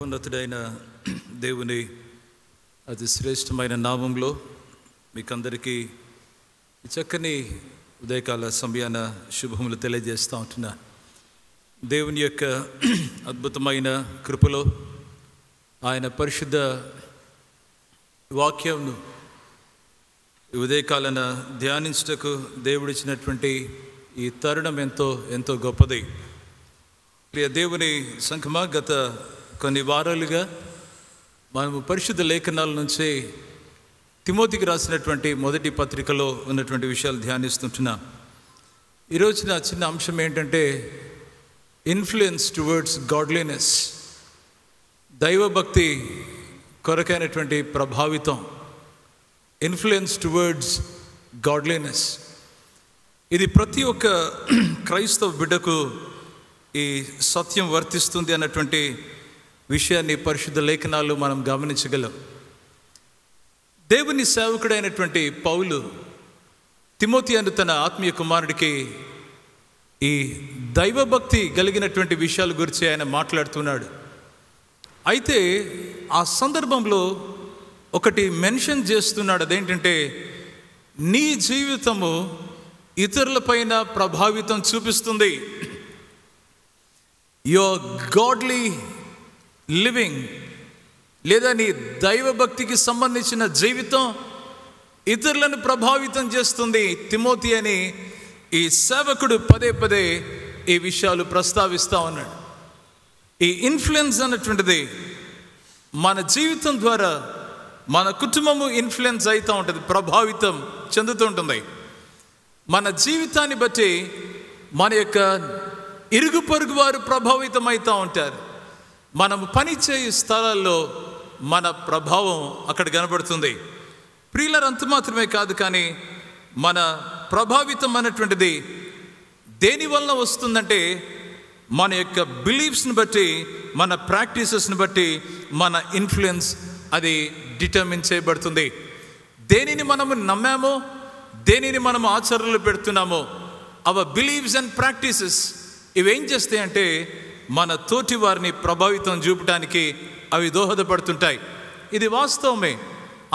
ఉన్నతుడైన దేవుని అతి శ్రేష్టమైన నామంలో మీకందరికీ చక్కని ఉదయకాల సమయాన శుభములు తెలియజేస్తూ ఉంటున్నా. దేవుని యొక్క అద్భుతమైన కృపలో ఆయన పరిశుద్ధ వాక్యంను ఉదయకాలన ధ్యానించుటకు దేవుడిచ్చినటువంటి ఈ తరుణం ఎంతో గొప్పది. ప్రియ దేవుని సంఘమా, గత కొన్ని వారాలుగా మనము పరిశుద్ధ లేఖనాల నుంచి తిమోతికి రాసినటువంటి మొదటి పత్రికలో ఉన్నటువంటి విషయాలు ధ్యానిస్తుంటున్నాం. ఈరోజు నా చిన్న అంశం ఏంటంటే ఇన్ఫ్లుయెన్స్ టువర్డ్స్ గాడ్లీనెస్, దైవభక్తి కొరకైనటువంటి ప్రభావితం. ఇన్ఫ్లుయెన్స్ టువర్డ్స్ గాడ్లీనెస్, ఇది ప్రతి ఒక్క క్రైస్తవ బిడ్డకు ఈ సత్యం వర్తిస్తుంది అన్నటువంటి విషయాన్ని పరిశుద్ధ లేఖనాలు మనం గమనించగలం. దేవుని సేవకుడైనటువంటి పౌలు తిమోతి అను తన ఆత్మీయ కుమారుడికి ఈ దైవభక్తి కలిగినటువంటి విషయాల గురించి ఆయన మాట్లాడుతున్నాడు. అయితే ఆ సందర్భంలో ఒకటి మెన్షన్ చేస్తున్నాడు. అదేంటంటే, నీ జీవితము ఇతరులపైన ప్రభావితం చూపిస్తుంది. యువర్ గాడ్లీ లివింగ్, లేదా నీ దైవభక్తికి సంబంధించిన జీవితం ఇతరులను ప్రభావితం చేస్తుంది. తిమోతి అని ఈ సేవకుడు పదే పదే ఈ విషయాలు ప్రస్తావిస్తూ ఉన్నాడు. ఈ ఇన్ఫ్లుయెన్స్ అన్నటువంటిది మన జీవితం ద్వారా మన కుటుంబము ఇన్ఫ్లుయెన్స్ అవుతూ ఉంటుంది, ప్రభావితం చెందుతూ ఉంటుంది. మన జీవితాన్ని బట్టి మన యొక్క ఇరుగు పొరుగు వారు ప్రభావితం అవుతూ ఉంటారు. మనము పనిచేయు స్థలాల్లో మన ప్రభావం అక్కడ కనబడుతుంది. ప్రియులారా, అంత మాత్రమే కాదు, కానీ మన ప్రభావితం అన్నటువంటిది దేని వలన వస్తుందంటే, మన యొక్క బిలీఫ్స్ని బట్టి, మన ప్రాక్టీసెస్ని బట్టి మన ఇన్ఫ్లుయెన్స్ అది డిటర్మిన్ చేయబడుతుంది. దేనిని మనము నమ్మామో, దేనిని మనము ఆచరణలో పెడుతున్నామో, అవర్ బిలీవ్స్ అండ్ ప్రాక్టీసెస్ ఇవేం చేస్తాయంటే మన తోటి వారిని ప్రభావితం చూపడానికి అవి దోహదపడుతుంటాయి. ఇది వాస్తవమే,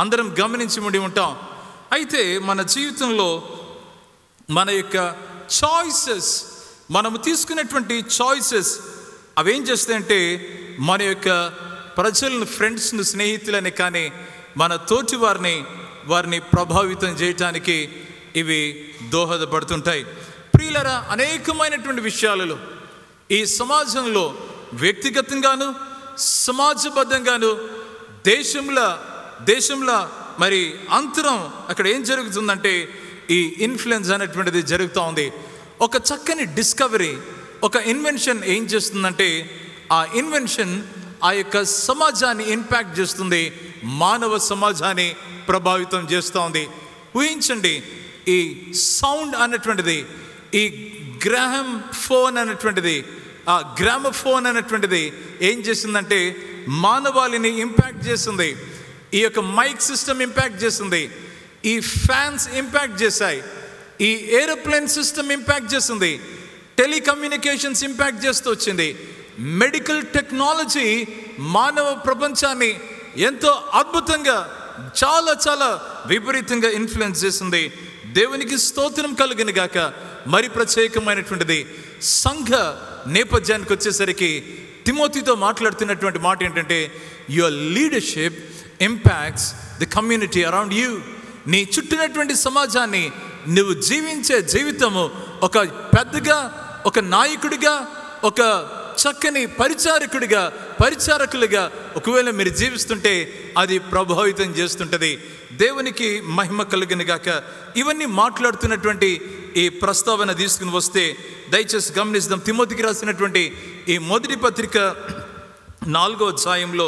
అందరం గమనించి ఉండి ఉంటాం. అయితే మన జీవితంలో మన యొక్క చాయిసెస్, మనము తీసుకునేటువంటి చాయిసెస్ అవేం చేస్తాయంటే మన యొక్క ప్రజలను, ఫ్రెండ్స్ను, స్నేహితులని కానీ మన తోటి వారిని ప్రభావితం చేయటానికి ఇవి దోహదపడుతుంటాయి. ప్రియులరా, అనేకమైనటువంటి విషయాలలో ఈ సమాజంలో వ్యక్తిగతంగాను సమాజబద్ధంగాను దేశంలో మరి అంతరం అక్కడ ఏం జరుగుతుందంటే ఈ ఇన్ఫ్లుయెన్స్ అనేటువంటిది జరుగుతూ ఉంది. ఒక చక్కని డిస్కవరీ, ఒక ఇన్వెన్షన్ ఏం చేస్తుందంటే ఆ ఇన్వెన్షన్ ఆ యొక్క సమాజాన్ని ఇంపాక్ట్ చేస్తుంది, మానవ సమాజాన్ని ప్రభావితం చేస్తూ ఉంది. ఊహించండి, ఈ సౌండ్ అన్నటువంటిది, ఈ గ్రామఫోన్ అనేటువంటిది ఏం చేసిందంటే మానవాళిని ఇంపాక్ట్ చేసింది. ఈ యొక్క మైక్ సిస్టమ్ ఇంపాక్ట్ చేసింది, ఈ ఫ్యాన్స్ ఇంపాక్ట్ చేశాయి, ఈ ఏరోప్లేన్ సిస్టమ్ ఇంపాక్ట్ చేసింది, టెలికమ్యూనికేషన్స్ ఇంపాక్ట్ చేస్తూ వచ్చింది. మెడికల్ టెక్నాలజీ మానవ ప్రపంచాన్ని ఎంతో అద్భుతంగా, చాలా విపరీతంగా ఇన్ఫ్లుయెన్స్ చేసింది. దేవునికి స్తోత్రం కలుగును గాక. మరి ప్రత్యేకమైనటువంటిది సంఘ నేపథ్యానికి వచ్చేసరికి తిమోతితో మాట్లాడుతున్నటువంటి మాట ఏంటంటే, your leadership impacts the community around you. నీ చుట్టినటువంటి సమాజాన్ని, నువ్వు జీవించే జీవితము ఒక పెద్దగా, ఒక నాయకుడిగా, ఒక చక్కని పరిచారకులుగా ఒకవేళ మీరు జీవిస్తుంటే అది ప్రభావితం చేస్తుంటుంది. దేవునికి మహిమ కలుగును గాక. ఇవన్నీ మాట్లాడుతున్నటువంటి ఈ ప్రస్తావన తీసుకుని వస్తే దయచేసి గమనిద్దాం. తిమోతికి రాసినటువంటి ఈ మొదటి పత్రిక 4వ అధ్యాయంలో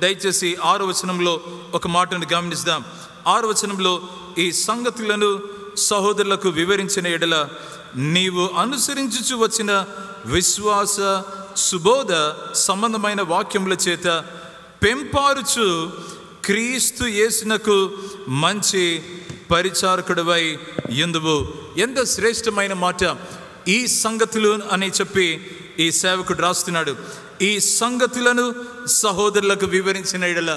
దయచేసి 6వ వచనంలో ఒక మాటను గమనిద్దాం. 6వ వచనంలో, ఈ సంగతులను సహోదరులకు వివరించిన ఎడల నీవు అనుసరించుచు వచ్చిన విశ్వాస సుబోధ సంబంధమైన వాక్యముల చేత పెంపారుచు క్రీస్తు యేసునకు మంచి పరిచారకుడివై యుందువు. ఎంత శ్రేష్టమైన మాట! ఈ సంగతులు అని చెప్పి ఈ సేవకుడు రాస్తున్నాడు. ఈ సంగతులను సహోదరులకు వివరించిన ఎడల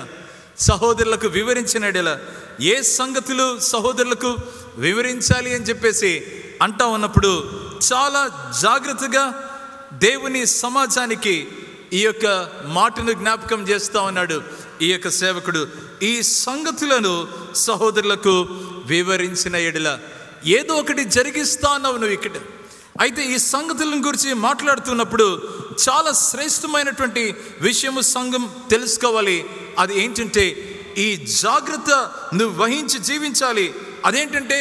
ఏ సంగతులు సహోదరులకు వివరించాలి అని చెప్పేసి అంటా ఉన్నప్పుడు చాలా జాగ్రత్తగా దేవుని సమాజానికి ఈ యొక్క మాటను జ్ఞాపకం చేస్తూ ఉన్నాడు ఈ యొక్క సేవకుడు. ఈ సంగతులను సహోదరులకు వివరించిన ఎడల, ఏదో ఒకటి జరిగిస్తా ఉన్నావు నువ్వు ఇక్కడ. అయితే ఈ సంగతులను గురించి మాట్లాడుతున్నప్పుడు చాలా శ్రేష్టమైనటువంటి విషయము సంఘం తెలుసుకోవాలి. అది ఏంటంటే, ఈ జాగ్రత్త నువ్వు వహించి జీవించాలి. అదేంటంటే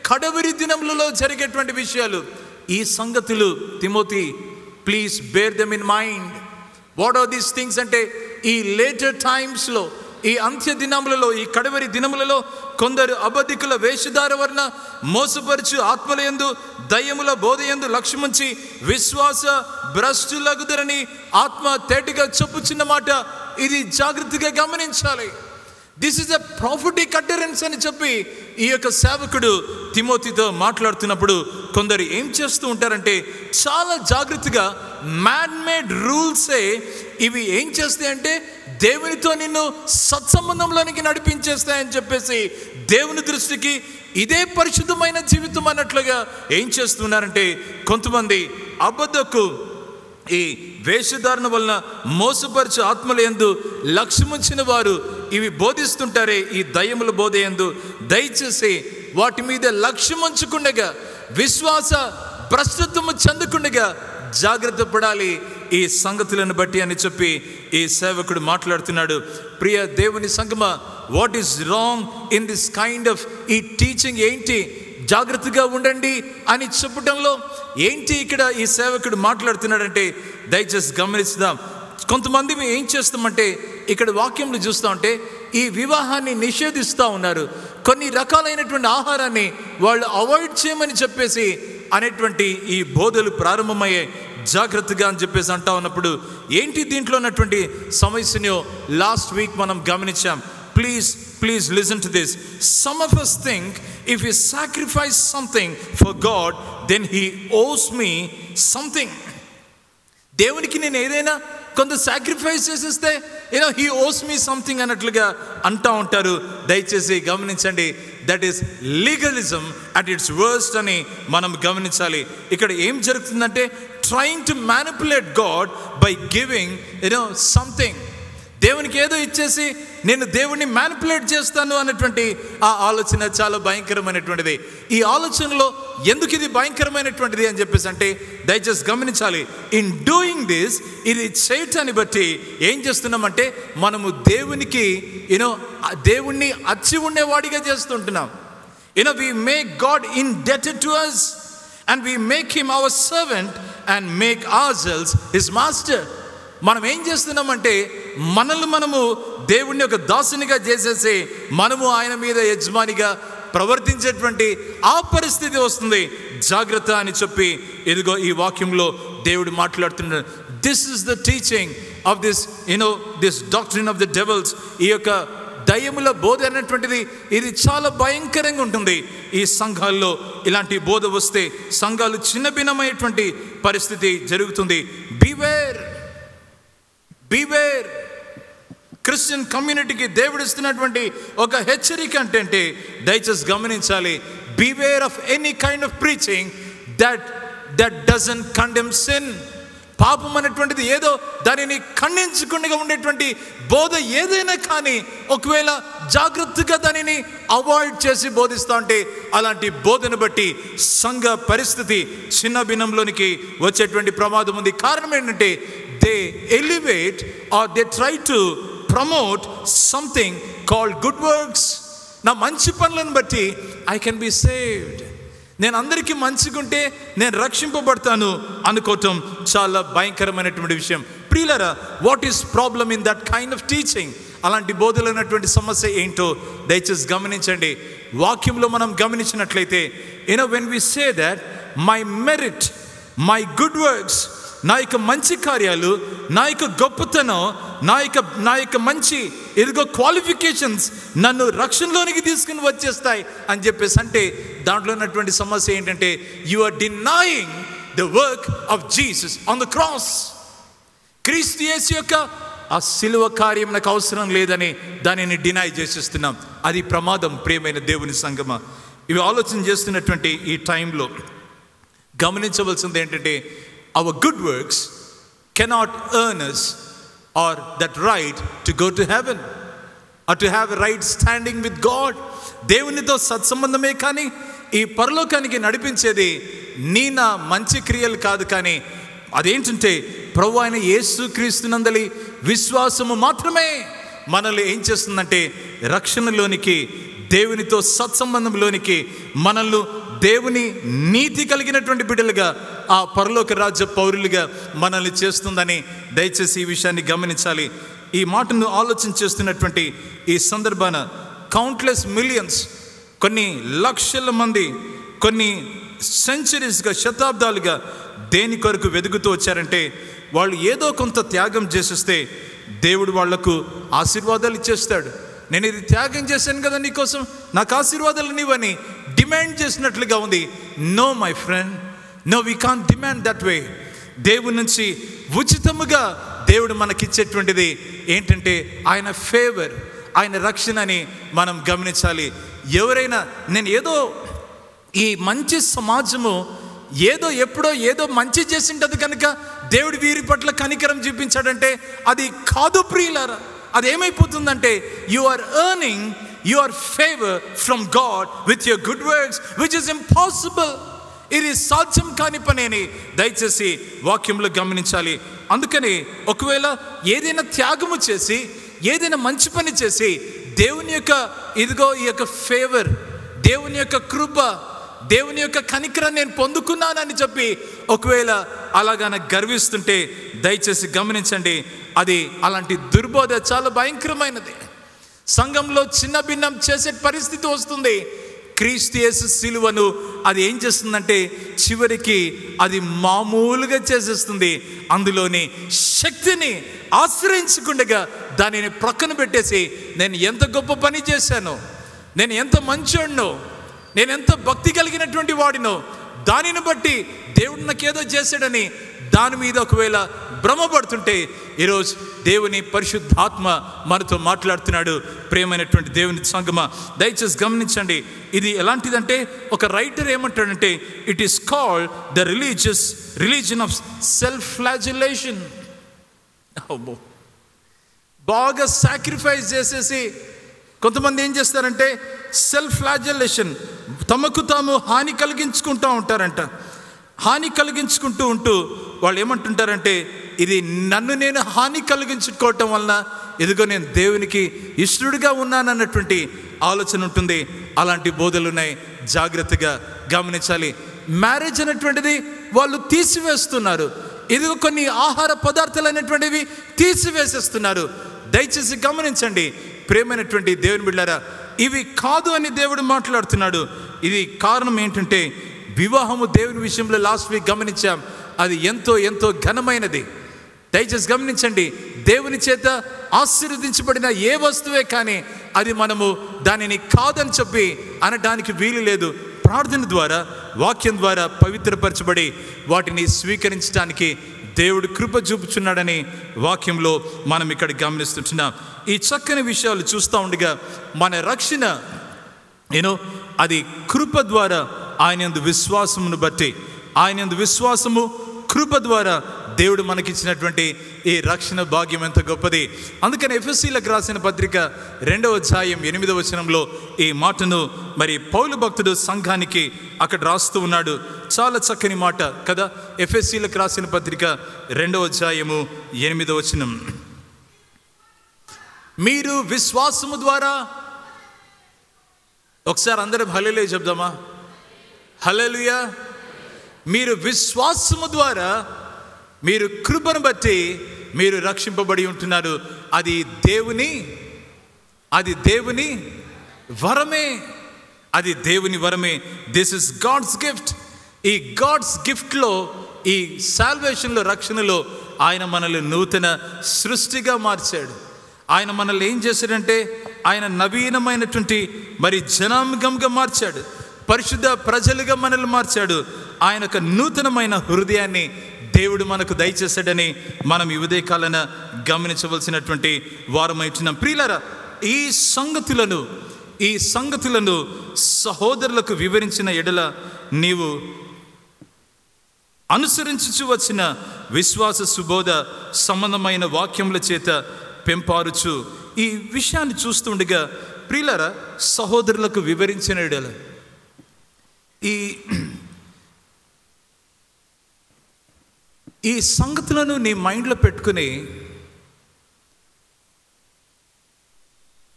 కడవరి దినములలో జరిగేటువంటి విషయాలు. ఈ సంగతులు Timothy, please bear them in mind. What are these things అంటే, ఈ లేటర్ టైమ్స్లో, ఈ అంత్య దినములలో, ఈ కడవరి దినములలో కొందరు అబద్ధికుల వేషధార వలన మోసపరచు ఆత్మలయందు దయ్యముల బోధయందు లక్ష్యముంచి విశ్వాస భ్రష్టులగుదరని ఆత్మ తేటిగా చెప్పుచున్న మాట. ఇది జాగ్రత్తగా గమనించాలి. This is a prophetic utterance అని చెప్పి ఈ యొక్క సేవకుడు తిమోతితో మాట్లాడుతున్నప్పుడు కొందరు ఏం చేస్తూ ఉంటారంటే, చాలా జాగ్రత్తగా మ్యాన్ మేడ్ రూల్సే ఇవి ఏం చేస్తాయంటే దేవునితో నిన్ను సత్సంబంధంలోనికి నడిపించేస్తాయని చెప్పేసి దేవుని దృష్టికి ఇదే పరిశుద్ధమైన జీవితం అన్నట్లుగా ఏం చేస్తున్నారంటే, కొంతమంది అబద్ధకు ఈ వేషధారణ వలన మోసపరచు ఆత్మలయందు లక్ష్యముంచిన వారు ఇవి బోధిస్తుంటారే, ఈ దయ్యముల బోధయందు, దయచేసి వాటి మీద లక్ష్యముంచుకుండగా విశ్వాస భ్రష్టత్వము చెందకుండగా జాగ్రత్త పడాలి ఈ సంగతులను బట్టి అని చెప్పి ఈ సేవకుడు మాట్లాడుతున్నాడు. ప్రియ దేవుని సంగమా, what is wrong in this kind of ఈ టీచింగ్? ఏంటి జాగ్రత్తగా ఉండండి అని చెప్పడంలో ఏంటి ఇక్కడ ఈ సేవకుడు మాట్లాడుతున్నాడంటే, దయచేసి గమనిస్తాం. కొంతమంది ఏం చేస్తామంటే, ఇక్కడ వాక్యంలో చూస్తూ ఉంటే ఈ వివాహాన్ని నిషేధిస్తూ ఉన్నారు. కొన్ని రకాలైనటువంటి ఆహారాన్ని వాళ్ళు అవాయిడ్ చేయమని చెప్పేసి అనేటువంటి ఈ బోధలు ప్రారంభమయ్యాయి. జాగ్రత్తగా అని చెప్పేసి అంటా ఉన్నప్పుడు ఏంటి దీంట్లో ఉన్నటువంటి సమస్యను లాస్ట్ వీక్ మనం గమనించాం. Please listen to this. Some of us think if we sacrifice something for God, then He owes me something. దేవునికి నేను ఏదైనా కొంత సాక్రిఫైస్ చేసేస్తే He owes me something అన్నట్లుగా అంటా ఉంటారు. దయచేసి గమనించండి, that is legalism at its worst అని మనం గమనించాలి. ఇక్కడ ఏం జరుగుతుందంటే, trying to manipulate God by giving something. దేవునికి ఏదో ఇచ్చేసి నేను దేవుణ్ణి మ్యానిపులేట్ చేస్తాను అన్నటువంటి ఆ ఆలోచన చాలా భయంకరమైనటువంటిది. ఈ ఆలోచనలో ఎందుకు ఇది భయంకరమైనటువంటిది అని చెప్పేసి అంటే, దయచేసి గమనించాలి. ఇన్ డూయింగ్ దిస్, ఇది చేయటాన్ని బట్టి ఏం చేస్తున్నామంటే, మనము దేవునికి దేవుణ్ణి అచ్చి ఉండేవాడిగా చేస్తుంటున్నాం. we make God indebted to us and we make Him our servant and make ourselves His master. మనం ఏం చేస్తున్నామంటే, మనము దేవుణ్ణి ఒక దాసునిగా చేసేసి మనము ఆయన మీద యజమానిగా ప్రవర్తించేటువంటి ఆ పరిస్థితి వస్తుంది. జాగ్రత్త అని చెప్పి ఇదిగో ఈ వాక్యంలో దేవుడు మాట్లాడుతున్నాడు. This is the teaching of this doctrine of the devils. ఈ యొక్క దయ్యముల బోధ అనేటువంటిది ఇది చాలా భయంకరంగా ఉంటుంది. ఈ సంఘాల్లో ఇలాంటి బోధ వస్తే సంఘాలు చిన్నభిన్నమైనటువంటి పరిస్థితి జరుగుతుంది. బివేర్. క్రిస్టియన్ కమ్యూనిటీకి దేవుడు ఇస్తున్నటువంటి ఒక హెచ్చరిక అంటే, దయచేసి గమనించాలి. Beware of any kind of preaching that doesn't condemn sin. పాపం అనేటువంటిది ఏదో దానిని ఖండించకుండా ఉండేటువంటి బోధ ఏదైనా కానీ ఒకవేళ జాగ్రత్తగా దానిని అవాయిడ్ చేసి బోధిస్తూ ఉంటే అలాంటి బోధను బట్టి సంఘ పరిస్థితి చిన్న భిన్నంలోనికి వచ్చేటువంటి ప్రమాదం ఉంది. కారణం ఏంటంటే, they elevate or they try to promote something called good works. నా మంచి పనులను బట్టి I can be saved. నేను అందరికీ మంచిగుంటే నేను రక్షింపబడతాను అనుకోవటం చాలా భయంకరమైనటువంటి విషయం. ప్రియులారా, what is problem in that kind of teaching? అలాంటి బోధలు ఉన్నటువంటి సమస్య ఏంటో దయచేసి గమనించండి. వాక్యంలో మనం గమనించినట్లయితే, when we say that my merit, my good works, నా యొక్క మంచి కార్యాలు, నా యొక్క గొప్పతనం, నా యొక్క మంచి క్వాలిఫికేషన్స్ నన్ను రక్షణలోనికి తీసుకుని వచ్చేస్తాయి అని చెప్పేసి అంటే, దాంట్లో ఉన్నటువంటి సమస్య ఏంటంటే, you are denying the work of Jesus on the cross. క్రీస్తు యేసు యొక్క ఆ సిలువ కార్యం నాకు అవసరం లేదని దానిని డినై చేసేస్తున్నాం. అది ప్రమాదం. ప్రియమైన దేవుని సంగమా, ఇవి ఆలోచన చేస్తున్నటువంటి ఈ టైంలో గమనించవలసింది ఏంటంటే, our good works cannot earn us or that right to go to heaven or to have a right standing with God. దేవునితో సత్సంబంధమే కానీ ఈ పరలోకానికి నడిపించేది నా మంచి క్రియలు కాదు, కానీ అదేంటంటే ప్రభు అయిన యేసుక్రీస్తునందలి విశ్వాసము మాత్రమే మనల్ని ఏం చేస్తుందంటే రక్షణలోనికి, దేవునితో సత్సంబంధంలోనికి, మనల్ని దేవుని నీతి కలిగినటువంటి బిడ్డలుగా, ఆ పరలోక రాజ్య పౌరులుగా మనల్ని చేస్తుందని దయచేసి ఈ విషయాన్ని గమనించాలి. ఈ మాటను ఆలోచన చేస్తున్నటువంటి ఈ సందర్భాన కౌంట్లెస్ మిలియన్స్, కొన్ని లక్షల మంది కొన్ని సెంచరీస్గా, శతాబ్దాలుగా దేని కొరకు వెతుకుతూ వచ్చారంటే, వాళ్ళు ఏదో కొంత త్యాగం చేసేస్తే దేవుడు వాళ్లకు ఆశీర్వాదాలు ఇచ్చేస్తాడు. నేను ఇది త్యాగం చేశాను కదా నీకోసం, నాకు ఆశీర్వాదాలు నీవని డిమాండ్ చేసినట్లుగా ఉంది. No my friend, no, we can't demand that way. దేవుడి నుంచి ఉచితముగా దేవుడు మనకిచ్చేటువంటిది ఏంటంటే ఆయన ఫేవర్, ఆయన రక్షణ అని మనం గమనించాలి. ఎవరైనా నేను ఏదో ఈ మంచి సమాజము ఏదో ఎప్పుడో ఏదో మంచి చేసింటది కనుక దేవుడు వీరి పట్ల కనికరం చూపించాడంటే అది కాదు ప్రియులారా. అదేమైపోతుందంటే you are earning your favour from God with your good works which is impossible. ఇది సాధ్యం కాని పని అని దయచేసి వాక్యంలో గమనించాలి. అందుకని ఒకవేళ ఏదైనా త్యాగము చేసి, ఏదైనా మంచి పని చేసి దేవుని యొక్క ఇదిగో ఈ యొక్క ఫేవర్, దేవుని యొక్క కృప, దేవుని యొక్క కనికరం నేను పొందుకున్నానని చెప్పి ఒకవేళ అలాగన గర్విస్తుంటే దయచేసి గమనించండి, అది అలాంటి దుర్బోధ చాలా భయంకరమైనది. సంఘంలో చిన్న భిన్నం చేసే పరిస్థితి వస్తుంది. క్రీస్తు యేసు సిలువను అది ఏం చేస్తుందంటే చివరికి అది మామూలుగా చేసేస్తుంది. అందులోని శక్తిని ఆశ్రయించకుండా దానిని ప్రక్కన పెట్టేసి నేను ఎంత గొప్ప పని చేశానో, నేను ఎంత మంచోడినో, నేను ఎంత భక్తి కలిగినటువంటి వాడినో, దానిని బట్టి దేవుడు నాకేదో చేశాడని దాని మీద ఒకవేళ భ్రమపడుతుంటే ఈరోజు దేవుని పరిశుద్ధాత్మ మనతో మాట్లాడుతున్నాడు. ప్రియమైనటువంటి దేవుని సంగమా, దయచేసి గమనించండి. ఇది ఎలాంటిదంటే ఒక రైటర్ ఏమంటాడంటే it is called the religion of self flagellation. బాగా సాక్రిఫైస్ చేసేసి కొంతమంది ఏం చేస్తారంటే సెల్ఫ్ ఫ్లాజిలేషన్, తమకు తాము హాని కలిగించుకుంటూ ఉంటారంట. హాని కలిగించుకుంటూ ఉంటూ వాళ్ళు ఏమంటుంటారంటే ఇది నన్ను నేను హాని కలిగించుకోవటం వలన ఇదిగో నేను దేవునికి ఇష్టడుగా ఉన్నానన్నటువంటి ఆలోచన ఉంటుంది. అలాంటి బోధలు ఉన్నాయి, జాగ్రత్తగా గమనించాలి. మ్యారేజ్ అనేటువంటిది వాళ్ళు తీసివేస్తున్నారు. ఇదిగో కొన్ని ఆహార పదార్థాలు అనేటువంటివి తీసివేసేస్తున్నారు. దయచేసి గమనించండి ప్రియమైనటువంటి దేవుని బిడ్డలారా, ఇవి కాదు అని దేవుడు మాట్లాడుతున్నాడు. ఇది కారణం ఏంటంటే వివాహము దేవుని విషయంలో లాస్ట్ వీక్ గమనించాం, అది ఎంతో ఎంతో ఘనమైనది. దయచేసి గమనించండి, దేవుని చేత ఆశీర్వదించబడిన ఏ వస్తువే కానీ అది మనము దానిని కాదని చెప్పి అనడానికి వీలు లేదు. ప్రార్థన ద్వారా, వాక్యం ద్వారా పవిత్రపరచబడి వాటిని స్వీకరించడానికి దేవుడు కృప చూపుచున్నాడని వాక్యంలో మనం ఇక్కడ గమనిస్తున్నాం. ఈ చక్కని విషయాలు చూస్తూ ఉండగా మన రక్షణ అది కృప ద్వారా, ఆయన యందు విశ్వాసమును బట్టి, ఆయన యందు విశ్వాసము కృప ద్వారా దేవుడు మనకిచ్చినటువంటి ఈ రక్షణ భాగ్యం ఎంత గొప్పది. అందుకని ఎఫెసీలకు రాసిన పత్రిక 2వ అధ్యాయం 8వ వచనంలో ఈ మాటను మరి పౌలు భక్తుడు సంఘానికి అక్కడ రాస్తూ ఉన్నాడు. చాలా చక్కని మాట కదా. ఎఫెసీలకు రాసిన పత్రిక 2వ అధ్యాయము 8వ వచనం, మీరు విశ్వాసము ద్వారా, ఒకసారి అందరం హల్లెలూయా చెప్దామా? హల్లెలూయా. మీరు విశ్వాసము ద్వారా మీరు కృపను బట్టి మీరు రక్షింపబడి ఉంటున్నారు. అది దేవుని వరమే, అది దేవుని వరమే. This is God's gift. ఈ గాడ్స్ గిఫ్ట్లో, ఈ సాల్వేషన్లో, రక్షణలో ఆయన మనల్ని నూతన సృష్టిగా మార్చాడు. ఆయన మనల్ని ఏం చేశాడంటే ఆయన నవీనమైనటువంటి మరి జనాంగంగా మార్చాడు, పరిశుద్ధ ప్రజలుగా మనల్ని మార్చాడు. ఆయన ఒక నూతనమైన హృదయాన్ని దేవుడు మనకు దయచేశాడని మనం ఈ ఉదయకాలన గమనించవలసినటువంటి వారమైతున్నాం. ప్రియులారా, ఈ సంగతులను సహోదరులకు వివరించిన ఎడల నీవు అనుసరించుచు వచ్చిన విశ్వాస సుబోధ సంబంధమైన వాక్యముల చేత పెంపారుచు. ఈ విషయాన్ని చూస్తుండగా ప్రియులారా, సహోదరులకు వివరించిన ఎడల ఈ సంగతులను నీ మైండ్లో పెట్టుకుని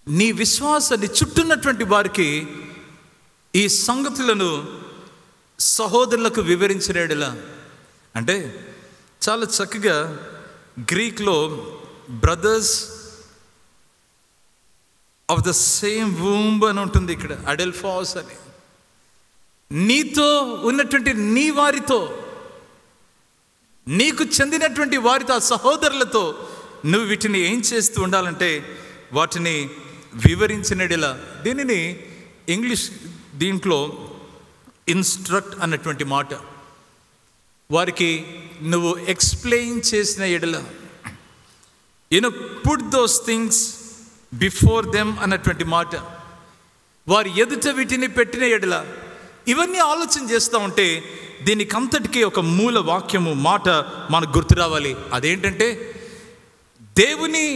నీ విశ్వాసాన్ని చుట్టూన్నటువంటి వారికి ఈ సంగతులను సహోదరులకు వివరించిన ఎడల అంటే చాలా చక్కగా గ్రీక్లో brothers of the same womb అని ఉంటుంది. ఇక్కడ అడెల్ఫాస్ అని, నీతో ఉన్నటువంటి నీ వారితో, నీకు చెందినటువంటి వారితో, ఆ సహోదరులతో నువ్వు వీటిని ఏం చేస్తూ ఉండాలంటే వాటిని వివరించినడిలా. దీనిని ఇంగ్లీష్ దీంట్లో ఇన్స్ట్రక్ట్ అన్నటువంటి మాట, వారికి నువ్వు ఎక్స్ప్లెయిన్ చేసిన ఎడల, put those things before them అన్నటువంటి మాట, వారి ఎదుట వీటిని పెట్టిన ఎడల. ఇవన్నీ ఆలోచన చేస్తూ ఉంటే దీనికి అంతటికీ ఒక మూల వాక్యము మాట మనకు గుర్తు రావాలి. అదేంటంటే, దేవుని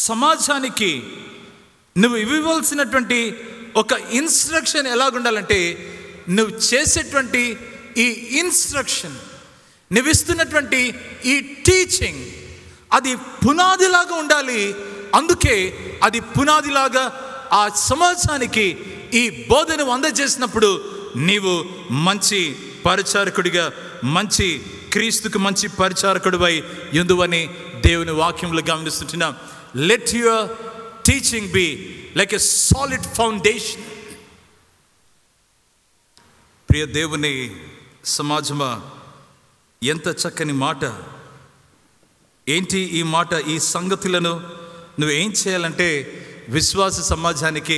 సమాజానికి నువ్వు ఇవ్వవలసినటువంటి ఒక ఇన్స్ట్రక్షన్ ఎలాగుండాలంటే, నువ్వు చేసేటువంటి ఈ ఇన్స్ట్రక్షన్, నువ్వు ఇస్తున్నటువంటి ఈ టీచింగ్, అది పునాదిలాగా ఉండాలి. అందుకే అది పునాదిలాగా ఆ సమాజానికి ఈ బోధను అందజేసినప్పుడు నీవు మంచి పరిచారకుడిగా, మంచి క్రీస్తుకు మంచి పరిచారకుడివై ఎందువని దేవుని వాక్యంలో గమనిస్తుంటున్నాం. Let your teaching be like a solid foundation. ప్రియ దేవుని సమాజమా, ఎంత చక్కని మాట! ఏంటి ఈ మాట? ఈ సంగతులను నువ్వు ఏం చేయాలంటే విశ్వాస సమాజానికి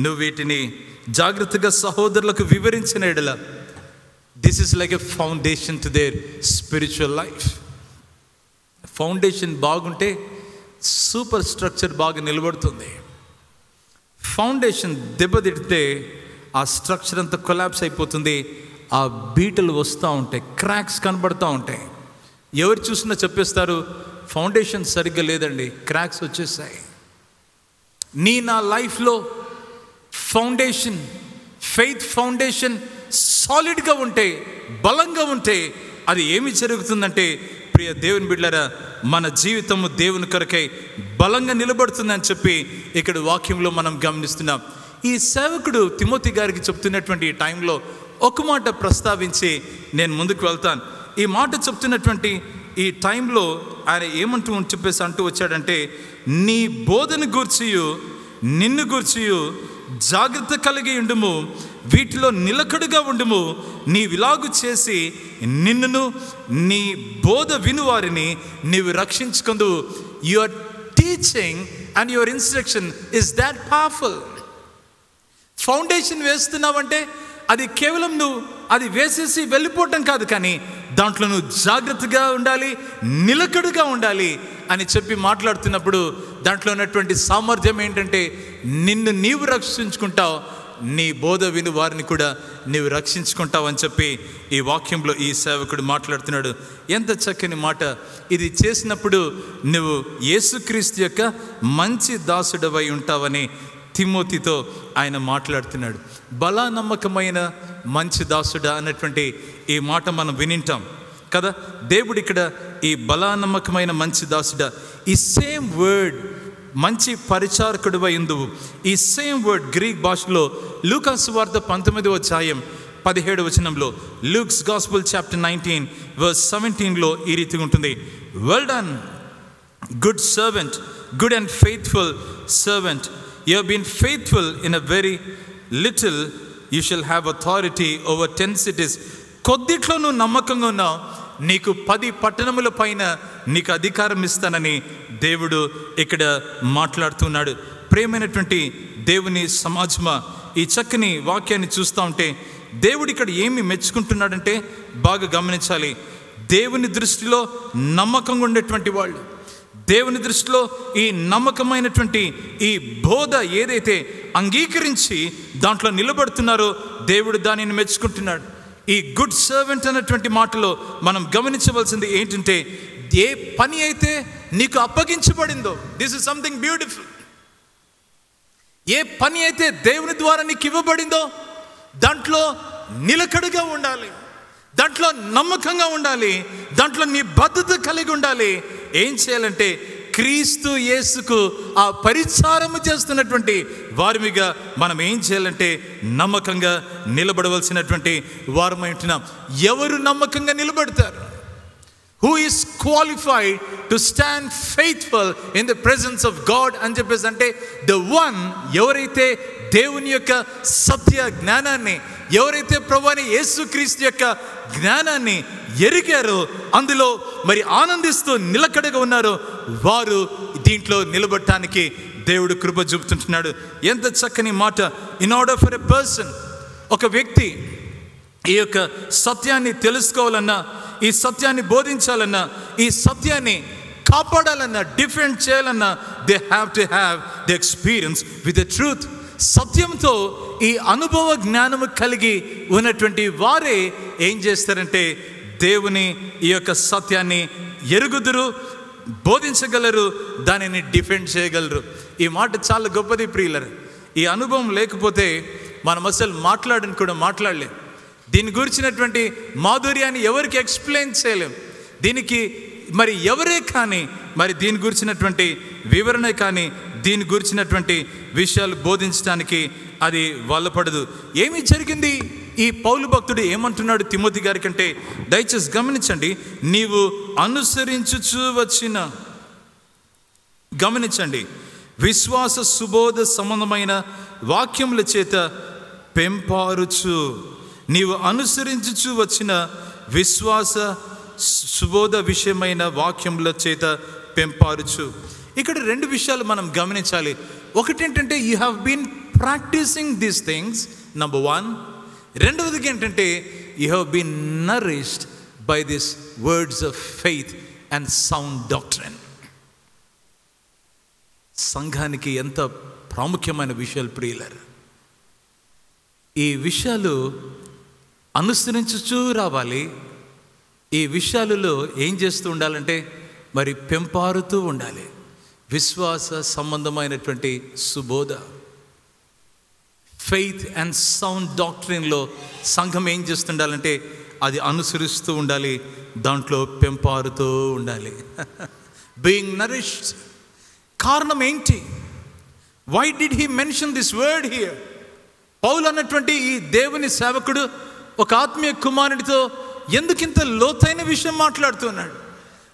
నువ్వు వీటిని జాగ్రత్తగా సహోదరులకు వివరించిన ఎడల, this is like a foundation to their spiritual life. Foundation బాగుంటే సూపర్ స్ట్రక్చర్ బాగా నిలబడుతుంది. ఫౌండేషన్ దెబ్బతిడితే ఆ స్ట్రక్చర్ అంతా కొలాప్స్ అయిపోతుంది. ఆ బీటలు వస్తూ ఉంటాయి, క్రాక్స్ కనబడుతూ ఉంటాయి. ఎవరు చూసినా చెప్పేస్తారు, ఫౌండేషన్ సరిగ్గా లేదండి, క్రాక్స్ వచ్చేసాయి. నా లైఫ్లో ఫౌండేషన్, ఫెయిత్ ఫౌండేషన్ సాలిడ్గా ఉంటే, బలంగా ఉంటే అది ఏమి జరుగుతుందంటే, ప్రియ దేవుని బిడ్డలారా, మన జీవితము దేవుని కొరకై బలంగా నిలబడుతుందని చెప్పి ఇక్కడ వాక్యంలో మనం గమనిస్తున్నాం. ఈ సేవకుడు తిమోతి గారికి చెప్తున్నటువంటి ఈ టైంలో ఒక మాట ప్రస్తావించి నేను ముందుకు వెళ్తాను. ఈ మాట చెప్తున్నటువంటి ఈ టైంలో ఆయన ఏమంటూ చెప్పేసి అంటూ వచ్చాడంటే, నీ బోధన గూర్చియు నిన్ను గూర్చియు జాగ్రత్త కలిగి ఉండుము, వీటిలో నిలకడగా ఉండుము. నీవిలాగు చేసి నిన్నును నీ బోధ వినువారిని నీవు రక్షించుకుందు. Your teaching and your instruction is that powerful. Foundation వేస్తున్నావంటే అది కేవలం నువ్వు అది వేసేసి వెళ్ళిపోవటం కాదు, కానీ దాంట్లో నువ్వు జాగ్రత్తగా ఉండాలి, నిలకడగా ఉండాలి అని చెప్పి మాట్లాడుతున్నప్పుడు దాంట్లో ఉన్నటువంటి సామర్థ్యం ఏంటంటే, నిన్ను నీవు రక్షించుకుంటావు, నీ బోధ విను వారిని కూడా నీవు రక్షించుకుంటావు అని చెప్పి ఈ వాక్యంలో ఈ సేవకుడు మాట్లాడుతున్నాడు. ఎంత చక్కని మాట! ఇది చేసినప్పుడు నువ్వు యేసుక్రీస్తు యొక్క మంచి దాసుడవై ఉంటావని తిమోతితో ఆయన మాట్లాడుతున్నాడు. బలా నమ్మకమైన మంచి దాసుడా అన్నటువంటి ఈ మాట మనం వినింటాం కదా. దేవుడు ఇక్కడ ఈ బలా నమ్మకమైన మంచి దాసుడా, ఈ సేమ్ వర్డ్ మంచి పరిచారకుడివై ఉందువు, ఈ సేమ్ వర్డ్ గ్రీక్ భాషలో లూకా సువార్త 19వ అధ్యాయం 17వ వచనంలో, లూక్స్ గాస్పెల్ చాప్టర్ 19 verse 17లో ఈ రీతిగా ఉంటుంది. Well done good servant, good and faithful servant, you have been faithful in a very little, you shall have authority over 10 cities. కొద్దిట్లో నువ్వు నమ్మకంగా ఉన్నావు, నీకు 10 పట్టణముల పైన నీకు అధికారం ఇస్తానని దేవుడు ఇక్కడ మాట్లాడుతున్నాడు. ప్రియమైనటువంటి దేవుని సమాజమా, ఈ చక్కని వాక్యాన్ని చూస్తూ ఉంటే దేవుడు ఇక్కడ ఏమి మెచ్చుకుంటున్నాడంటే బాగా గమనించాలి. దేవుని దృష్టిలో నమ్మకంగా ఉండేటువంటి వాళ్ళు, దేవుని దృష్టిలో ఈ నమ్మకమైనటువంటి ఈ బోధ ఏదైతే అంగీకరించి దాంట్లో నిలబడుతున్నారో దేవుడు దానిని మెచ్చుకుంటున్నాడు. ఈ గుడ్ సర్వెంట్ అన్నటువంటి మాటలో మనం గమనించవలసింది ఏంటంటే, ఏ పని అయితే నీకు అప్పగించబడిందో, దిస్ ఇస్ సంథింగ్ బ్యూటిఫుల్. ఏ పని అయితే దేవుని ద్వారా నీకు ఇవ్వబడిందో దాంట్లో నిలకడగా ఉండాలి, దాంట్లో నమ్మకంగా ఉండాలి, దాంట్లో నీ బద్ధత కలిగి ఉండాలి. ఏం చేయాలంటే క్రీస్తు యేసుకు ఆ పరిచారము చేస్తున్నటువంటి వారిగా మనం ఏం చేయాలంటే నమ్మకంగా నిలబడవలసినటువంటి వారమై ఉంటున్నాం. ఎవరు నమ్మకంగా నిలబడతారు? Who is qualified to stand faithful in the presence of God అని చెప్పేసి అంటే, the one ఎవరైతే దేవుని యొక్క సత్య జ్ఞానాన్ని, ఎవరైతే ప్రభువైన యేసుక్రీస్తు యొక్క జ్ఞానాన్ని ఎరిగారో, అందులో మరి ఆనందిస్తూ నిలకడగా ఉన్నారో, వారు దీంట్లో నిలబడటానికి దేవుడు కృప చూపుతుంటున్నాడు. ఎంత చక్కని మాట! In order for a person, ఒక వ్యక్తి ఈ యొక్క సత్యాన్ని తెలుసుకోవాలన్నా, ఈ సత్యాన్ని బోధించాలన్నా, ఈ సత్యాన్ని కాపాడాలన్నా, డిఫెండ్ చేయాలన్నా, they have to have the experience with the truth. సత్యంతో ఈ అనుభవ జ్ఞానము కలిగి ఉన్నటువంటి వారే ఏం చేస్తారంటే దేవుని ఈ యొక్క సత్యాన్ని ఎరుగుదురు, బోధించగలరు, దానిని డిఫెండ్ చేయగలరు. ఈ మాట చాలా గొప్పది ప్రియులరు. ఈ అనుభవం లేకపోతే మనం అసలు మాట్లాడని కూడా మాట్లాడలేం. దీని గురించినటువంటి మాధుర్యాన్ని ఎవరికి ఎక్స్ప్లెయిన్ చేయలేం. దీనికి మరి ఎవరే కానీ మరి దీని గురించినటువంటి వివరణ కానీ దీని గురించినటువంటి విషయాలు బోధించడానికి అది వల్లపడదు. ఏమి జరిగింది? ఈ పౌలు భక్తుడు ఏమంటున్నాడు తిమోతి గారి కంటే, దయచేసి గమనించండి. నీవు అనుసరించుచు వచ్చిన, గమనించండి, విశ్వాస సుబోధ సంబంధమైన వాక్యముల చేత పెంపారుచు, నీవు అనుసరించుచు వచ్చిన విశ్వాస సుబోధ విషయమైన వాక్యముల చేత పెంపారుచు. ఇక్కడ రెండు విషయాలు మనం గమనించాలి. ఒకటి ఏంటంటే, you have been practicing these things, number 1. రెండవది ఏంటంటే, you have been nourished by this words of faith and sound doctrine. సంఘానికి ఎంత ప్రాముఖ్యమైన విషయాలు ప్రియులారా. ఈ విషయాలు అనుసరించుచూ రావాలి. ఈ విషయాలలో ఏం చేస్తూ ఉండాలంటే మరి పెంపారుతూ ఉండాలి. విశ్వాస సంబంధమైనటువంటి సుబోధ, ఫెయిత్ అండ్ సౌండ్ డాక్ట్రిన్లో సంఘం ఏం చేస్తుండాలంటే అది అనుసరిస్తూ ఉండాలి, దాంట్లో పెంపారుతూ ఉండాలి. Being nourished. కారణం ఏంటి? Why did he mention this word here? పౌలు అన్నటువంటి ఈ దేవుని సేవకుడు ఒక ఆత్మీయ కుమారుడితో ఎందుకింత లోతైన విషయం మాట్లాడుతున్నాడు?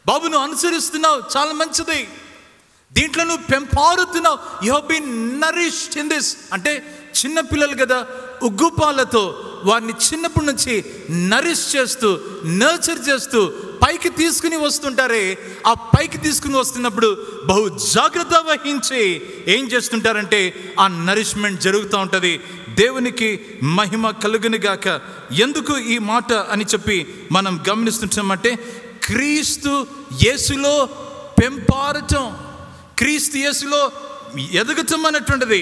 బాబు, నువ్వు అనుసరిస్తున్నావు, చాలా మంచిది, దీంట్లో నువ్వు పెంపారుతున్నావు, you have been nourished in this. అంటే చిన్నపిల్లలు కదా, ఉగ్గుపాలతో వారిని చిన్నప్పటి నుంచి నరిష్ చేస్తూ, నర్చర్ చేస్తూ పైకి తీసుకుని వస్తుంటారే, ఆ పైకి తీసుకుని వస్తున్నప్పుడు బహు జాగ్రత్త వహించి ఏం చేస్తుంటారంటే ఆ నరిష్మెంట్ జరుగుతూ ఉంటుంది. దేవునికి మహిమ కలుగును గాక. ఎందుకు ఈ మాట అని చెప్పి మనం గమనిస్తుంటామంటే, క్రీస్తు యేసులో పెంపారటం, క్రీస్తు యేసులో ఎదగటం అన్నటువంటిది.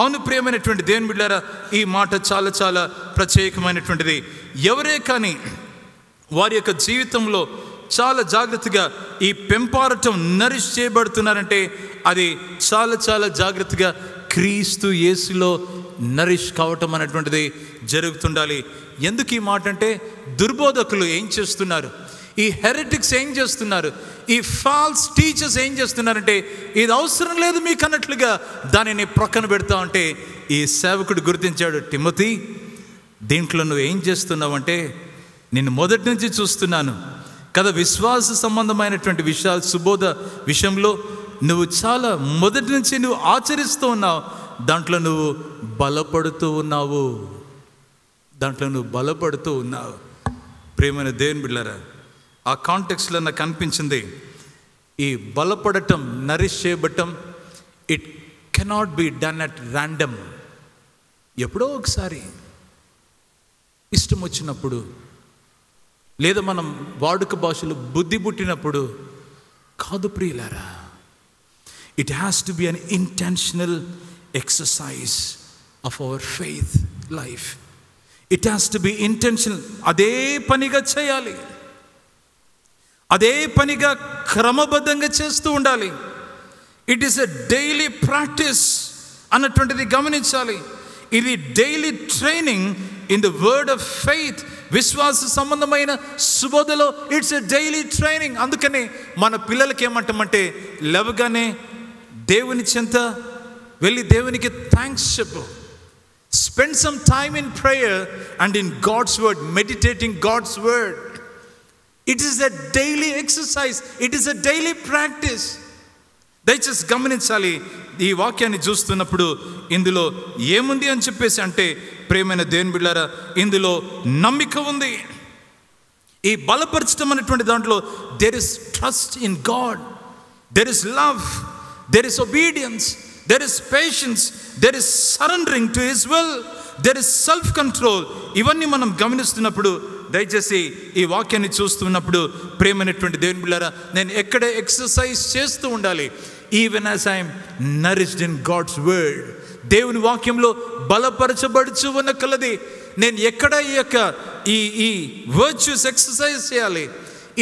అవును ప్రియమైనటువంటి దేవుని బిడ్డలారా, ఈ మాట చాలా చాలా ప్రత్యేకమైనటువంటిది. ఎవరే కానీ వారి యొక్క జీవితంలో చాలా జాగ్రత్తగా ఈ పెంపారటం నరిష్ చేయబడుతున్నారంటే అది చాలా చాలా జాగ్రత్తగా క్రీస్తు యేసులో నరిష్ కావటం అనేటువంటిది జరుగుతుండాలి. ఎందుకు ఈ మాట అంటే, దుర్బోధకులు ఏం చేస్తున్నారు, ఈ హెరెటిక్స్ ఏం చేస్తున్నారు, ఈ ఫాల్స్ టీచర్స్ ఏం చేస్తున్నారంటే ఇది అవసరం లేదు మీకు అన్నట్లుగా దానిని ప్రక్కన పెడతా ఉంటే ఈ సేవకుడు గుర్తించాడు, తిమోతి, దీంట్లో నువ్వు ఏం చేస్తున్నావంటే, నేను మొదటి నుంచి చూస్తున్నాను కదా, విశ్వాస సంబంధమైనటువంటి విషయాలు సుబోధ విషయంలో నువ్వు చాలా మొదటి నుంచి నువ్వు ఆచరిస్తూ ఉన్నావు, దాంట్లో నువ్వు బలపడుతూ ఉన్నావు, దాంట్లో నువ్వు బలపడుతూ ఉన్నావు. ప్రియమైన దేవుని బిడ్డలారా, ఆ కాంటెక్స్ట్లో నాకు అనిపించింది, ఈ బలపడటం, నరిష్ చేయబడటం, it cannot be done at random. ఎప్పుడో ఒకసారి ఇష్టం వచ్చినప్పుడు లేదా మనం వాడుక భాషలో బుద్ధి పుట్టినప్పుడు కాదు ప్రియులారా. It has to be an intentional exercise of our faith life. It has to be intentional. అదే పనిగా చేయాలి, అదే పనిగా క్రమబద్ధంగా చేస్తూ ఉండాలి. It is a daily practice అన్నటువంటిది గమనించాలి. ఇది daily training in the word of faith. విశ్వాస సంబంధమైన సుబోధలో ఇట్స్ ఎ డైలీ ట్రైనింగ్. అందుకని మన పిల్లలకి ఏమంటామంటే, లేవగానే దేవుని చెంత వెళ్ళి దేవునికి థ్యాంక్స్ చెప్పు. Spend some time in prayer and in God's word, meditating God's word. It is a daily exercise, it is a daily practice. దయచేసి గమనించాలి. ఈ వాక్యాన్ని చూస్తున్నప్పుడు ఇందులో ఏముంది అని చెప్పేసి అంటే, ప్రేమైన దేవుని బిడ్డలారా, ఇందులో నమ్మిక ఉంది. ఈ బలపరచడం అనేటువంటి దాంట్లో there is trust in God, there is love, there is obedience, there is patience, there is surrendering to his will, there is self control. ఇవన్నీ మనం గమనిస్తున్నప్పుడు, దయచేసి ఈ వాక్యాన్ని చూస్తున్నప్పుడు ప్రేమైనటువంటి దేవుని బిడ్డలారా, నేను ఎక్కడే ఎక్సర్సైజ్ చేస్తూ ఉండాలి. Even as I'm nourished in God's word, దేవుని వాక్యంలో బలపరచబడుచు ఉన్న కలది నేను ఎక్కడ ఈ వర్చ్యూస్ ఎక్సర్సైజ్ చేయాలి,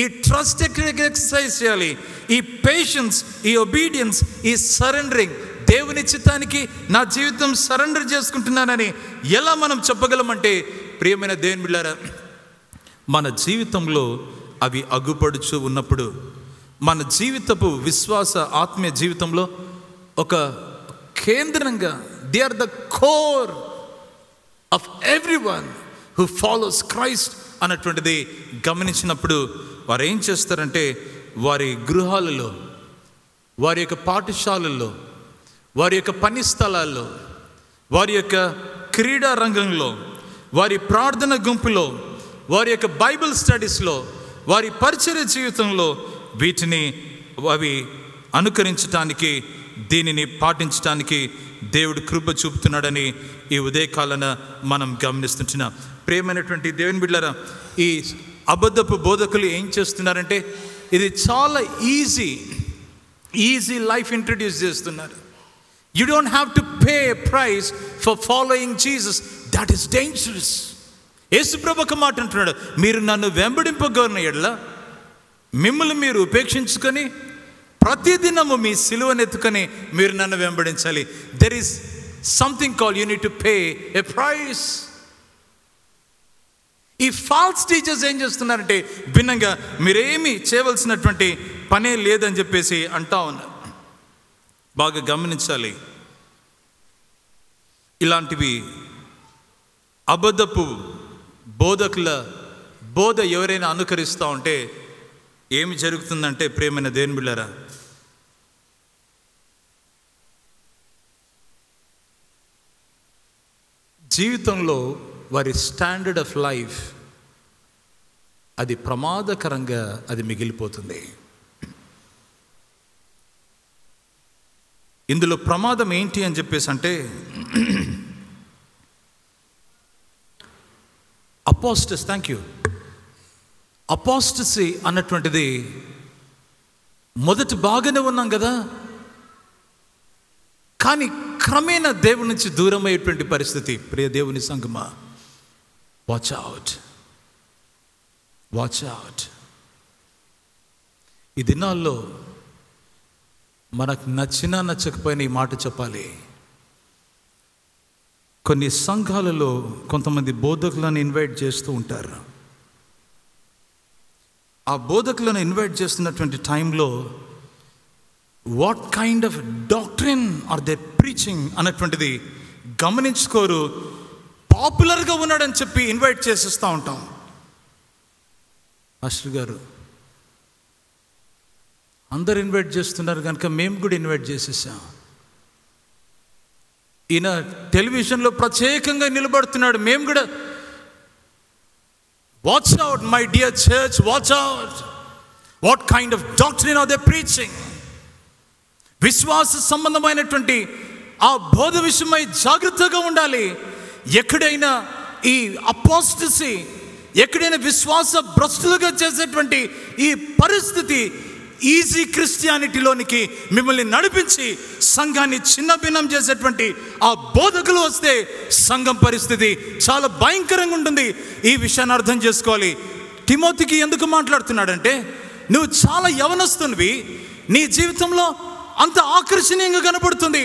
ఈ ట్రస్ట్ ఎక్సర్సైజ్ చేయాలి, ఈ పేషెన్స్, ఈ ఒబీడియన్స్, ఈ సరెండరింగ్, దేవుని చిత్తానికి నా జీవితం సరెండర్ చేసుకుంటున్నానని ఎలా మనం చెప్పగలమంటే, ప్రియమైన దేవుని బిడ్డలారా, మన జీవితంలో అవి అగుపడుచు ఉన్నప్పుడు, మన జీవితపు విశ్వాస ఆత్మీయ జీవితంలో ఒక కేంద్రంగా, they are the core of everyone who follows Christ అన్నటువంటిది గమనించినప్పుడు వారు ఏం చేస్తారంటే, వారి గృహాలలో, వారి యొక్క పాఠశాలల్లో, వారి యొక్క పని స్థలాల్లో, వారి యొక్క క్రీడా రంగంలో, వారి ప్రార్థన గుంపులో, వారి యొక్క బైబిల్ స్టడీస్లో, వారి పరిచర్య జీవితంలో వీటిని అవి అనుకరించటానికి, దీనిని పాటించటానికి దేవుడు కృప చూపుతున్నాడని ఈ ఉదయకాలన మనం గమనిస్తుంటున్నాం. ప్రియమైనటువంటి దేవుని బిడ్డలారా, ఈ అబద్ధపు బోధకులు ఏం చేస్తున్నారంటే, ఇది చాలా ఈజీ లైఫ్ ఇంట్రడ్యూస్ చేస్తున్నారు. You don't have to pay a price for following Jesus. That is dangerous. యేసుప్రభు ఒక మాట అంటున్నాడు, మీరు నన్ను వెంబడింపగోరిన ఎడల మిమ్మల్ని మీరు ఉపేక్షించుకొని ప్రతిదినము మీ సిలువనెత్తుకొని మీరు నన్ను వెంబడించాలి. There is something call you need to pay a price. ఈ ఫాల్స్ టీచర్స్ ఏం చేస్తున్నారంటే, భిన్నంగా మీరేమి చేయవలసినటువంటి పనే లేదని చెప్పేసి అంటా ఉన్నారు. బాగా గమనించాలి. ఇలాంటివి అబద్ధపు బోధకుల బోధ ఎవరైనా అనుకరిస్తూ ఉంటే ఏమి జరుగుతుందంటే, ప్రియమైన దేవుని బిడ్డలారా, జీవితంలో వారి స్టాండర్డ్ ఆఫ్ లైఫ్ అది ప్రమాదకరంగా అది మిగిలిపోతుంది. ఇందులో ప్రమాదం ఏంటి అని చెప్పేసి అంటే, అపోస్టసీ అన్నటువంటిది మొదటి బాగానే ఉన్నాం కదా, కానీ క్రమేణా దేవుని నుంచి దూరం అయ్యేటువంటి పరిస్థితి. ప్రియ దేవుని సంగమా, వాచ్ అవుట్. ఈ దినాల్లో మనకు నచ్చినా నచ్చకపోయినా ఈ మాట చెప్పాలి. కొన్ని సంఘాలలో కొంతమంది బోధకులను ఇన్వైట్ చేస్తూ ఉంటారు. ఆ బోధకులను ఇన్వైట్ చేస్తున్నటువంటి టైంలో what kind of doctrine are they preaching అన్నటువంటిది గమనించుకోరు. పాపులర్గా ఉన్నాడని చెప్పి ఇన్వైట్ చేసేస్తూ ఉంటాం. మాస్టర్ గారు అందరు ఇన్వైట్ చేస్తున్నారు కనుక మేము కూడా ఇన్వైట్ చేసేసాం. ఈయన టెలివిజన్లో ప్రత్యేకంగా నిలబడుతున్నాడు, మేము కూడా. Watch out my dear church, watch out. What kind of doctrine are they preaching. విశ్వాస సంబంధమైనటువంటి ఆ బోధ విషయమై జాగ్రత్తగా ఉండాలి. ఎక్కడైనా ఈ అపోస్టసీ, ఎక్కడైనా విశ్వాస భ్రష్టులుగా చేసేటువంటి ఈ పరిస్థితి ఈజీ క్రిస్టియానిటీలోనికి మిమ్మల్ని నడిపించి సంఘాన్ని చిన్నభిన్నం చేసేటువంటి ఆ బోధకులు వస్తే సంఘం పరిస్థితి చాలా భయంకరంగా ఉంటుంది. ఈ విషయాన్ని అర్థం చేసుకోవాలి. తిమోతికి ఎందుకు మాట్లాడుతున్నాడంటే, నువ్వు చాలా యవనస్తునివి, నీ జీవితంలో అంత ఆకర్షణీయంగా కనబడుతుంది.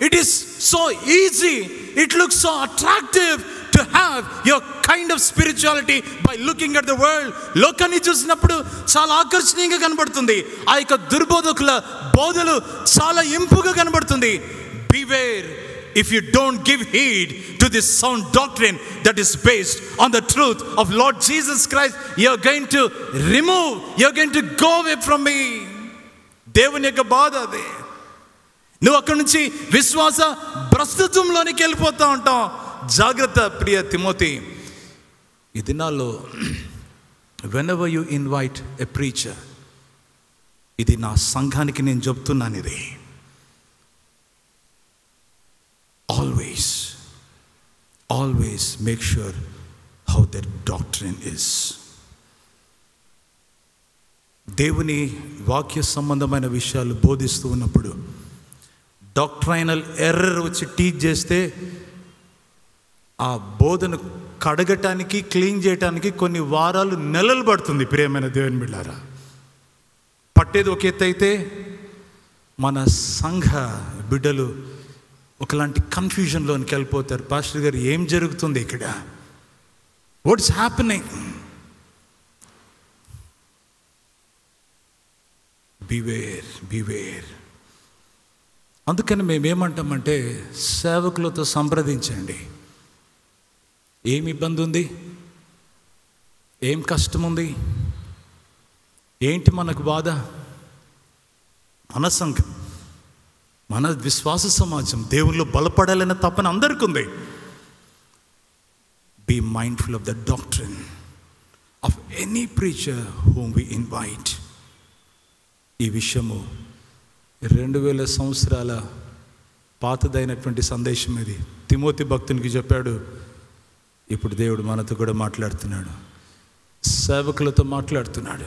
It is so easy, it looks so attractive to have your kind of spirituality by looking at the world. లోకాన్ని చూసినప్పుడు చాలా ఆకర్షణీయంగా కనబడుతుంది. ఆ యొక్క దుర్బోధకుల బోధలు చాలా ఇంపుగా కనబడుతుంది. Beware if you don't give heed to this sound doctrine that is based on the truth of Lord Jesus Christ, you're going to go away from me. దేవుని యొక్క బాధ అదే. నువ్వు అక్కడి నుంచి విశ్వాస భ్రష్టత్వంలోనికి వెళ్ళిపోతా ఉంటావు. జాగ్రత్త ప్రియ తిమోతి. ఈ దినాల్లో whenever you invite a preacher, ఇది నా సంఘానికి నేను చెప్తున్నాను, ఇది always make sure how their doctrine is. దేవుని వాక్య సంబంధమైన విషయాలు బోధిస్తూ ఉన్నప్పుడు డాక్ట్రైనల్ ఎర్రర్ వచ్చి టీచ్ చేస్తే ఆ బోధను కడగటానికి, క్లీన్ చేయటానికి కొన్ని వారాలు, నెలలు పడుతుంది. ప్రియమైన దేవుని బిడ్డలారా, పట్టేది ఒక ఎత్తు అయితే మన సంఘ బిడ్డలు ఒకలాంటి కన్ఫ్యూజన్లోనికి వెళ్ళిపోతారు. పాస్టర్ గారు, ఏం జరుగుతుంది ఇక్కడ? What's happening? బివేర్. అందుకని మేమేమంటామంటే, సేవకులతో సంప్రదించండి. ఏమి ఇబ్బంది ఉంది, ఏం కష్టం ఉంది, ఏంటి మనకు బాధ? మన సంఘం, మన విశ్వాస సమాజం దేవుళ్ళు బలపడాలనే తపన అందరికీ ఉంది. Be mindful of the doctrine of any preacher whom we invite. ఈ విషయము 2000 సంవత్సరాల పాతదైనటువంటి సందేశం ఇది. తిమోతి భక్తునికి చెప్పాడు. ఇప్పుడు దేవుడు మనతో కూడా మాట్లాడుతున్నాడు, సేవకులతో మాట్లాడుతున్నాడు,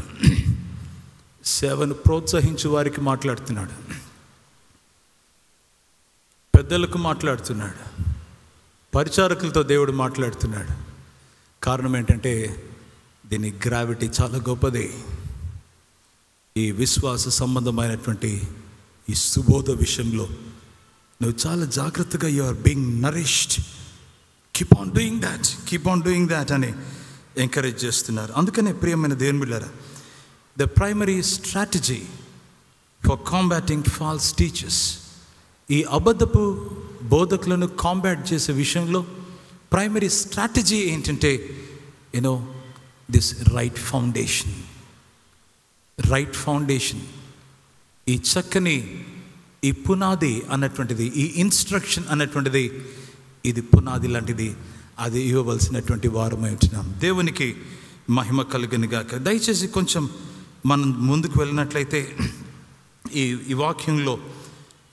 సేవను ప్రోత్సహించు వారికి మాట్లాడుతున్నాడు, పెద్దలకు మాట్లాడుతున్నాడు, పరిచారకులతో దేవుడు మాట్లాడుతున్నాడు. కారణం ఏంటంటే, దీని గ్రావిటీ చాలా గొప్పది. ఈ విశ్వాస సంబంధమైనటువంటి ఈ సుబోధ విషయంలో నువ్వు చాలా జాగ్రత్తగా you are being nourished. Keep on doing that అని ఎంకరేజ్ చేస్తున్నారు. అందుకనే ప్రియమైన దేవుని బిడ్డలారా, the primary strategy for combating false teachers, ఈ అబద్ధపు బోధకులను కాంబాట్ చేసే విషయంలో ప్రైమరీ స్ట్రాటజీ ఏంటంటే, దిస్ రైట్ ఫౌండేషన్. ఈ చక్కని ఈ పునాది అన్నటువంటిది, ఈ ఇన్స్ట్రక్షన్ అన్నటువంటిది, ఇది పునాది లాంటిది. అది ఇవ్వవలసినటువంటి వారమై ఉంటున్నాం. దేవునికి మహిమ కలుగును గాక. దయచేసి కొంచెం మనం ముందుకు వెళ్ళినట్లయితే ఈ వాక్యంలో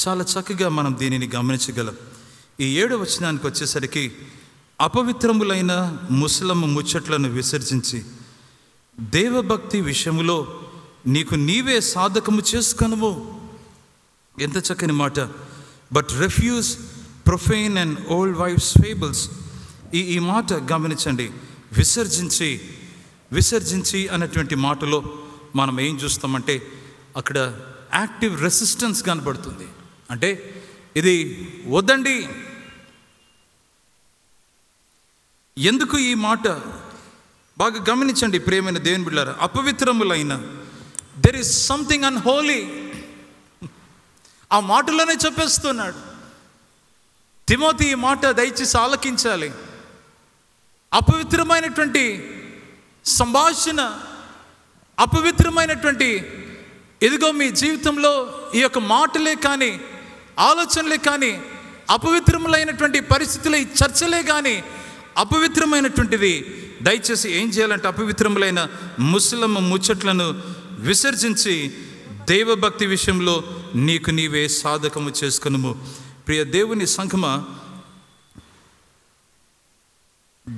చాలా చక్కగా మనం దీనిని గమనించగలం. ఈ 7వ వచనానికి వచ్చేసరికి, అపవిత్రములైన ముసలమ్మ ముచ్చట్లను విసర్జించి దేవభక్తి విషయములో నీకు నీవే సాధకము చేసుకొనుము. ఎంత చక్కని మాట. But refuse profane and old wives fables. ఈ మాట గమనించండి. విసర్జించి అన్నటువంటి మాటలో మనం ఏం చూస్తామంటే, అక్కడ యాక్టివ్ రెసిస్టెన్స్ కనబడుతుంది. అంటే ఇది వద్దండి. ఎందుకు ఈ మాట బాగా గమనించండి ప్రియమైన దేవుని బిడ్డలారా. అపవిత్రములైన, దెర్ ఈస్ సంథింగ్ అన్హోలీ. ఆ మాటలోనే చెప్పేస్తున్నాడు తిమోతి. ఈ మాట దయచేసి ఆలకించాలి. అపవిత్రమైనటువంటి సంభాషణ, అపవిత్రమైనటువంటి ఇదిగో మీ జీవితంలో ఈ యొక్క మాటలే కానీ, ఆలోచనలే కానీ, అపవిత్రములైనటువంటి పరిస్థితులు, ఈ చర్చలే కానీ అపవిత్రమైనటువంటిది. దయచేసి ఏం చేయాలంటే, అపవిత్రములైన ముసలమ్మ ముచ్చట్లను విసర్జించి దైవభక్తి విషయంలో నీకు నీవే సాధకము చేసుకొనుము. ప్రియ దేవుని సంఘమా,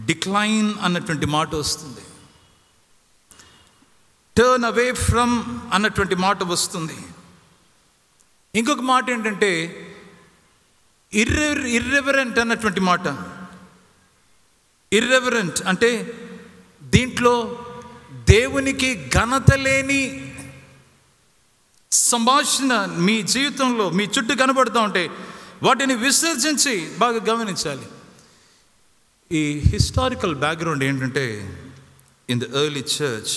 డిక్లైన్ అన్నటువంటి మాట వస్తుంది. టర్న్ అవే ఫ్రమ్ అన్నటువంటి మాట వస్తుంది. ఇంకొక మాట ఏంటంటే ఇర్రెవరెంట్ అన్నటువంటి మాట. ఇర్రెవరెంట్ అంటే దీంట్లో దేవునికి ఘనత లేని సంభాషణ మీ జీవితంలో మీ చుట్టూ కనబడుతూ ఉంటే వాటిని విసర్జించి బాగా గమనించాలి. ఈ హిస్టారికల్ బ్యాక్గ్రౌండ్ ఏంటంటే ఇన్ ద ఎర్లీ చర్చ్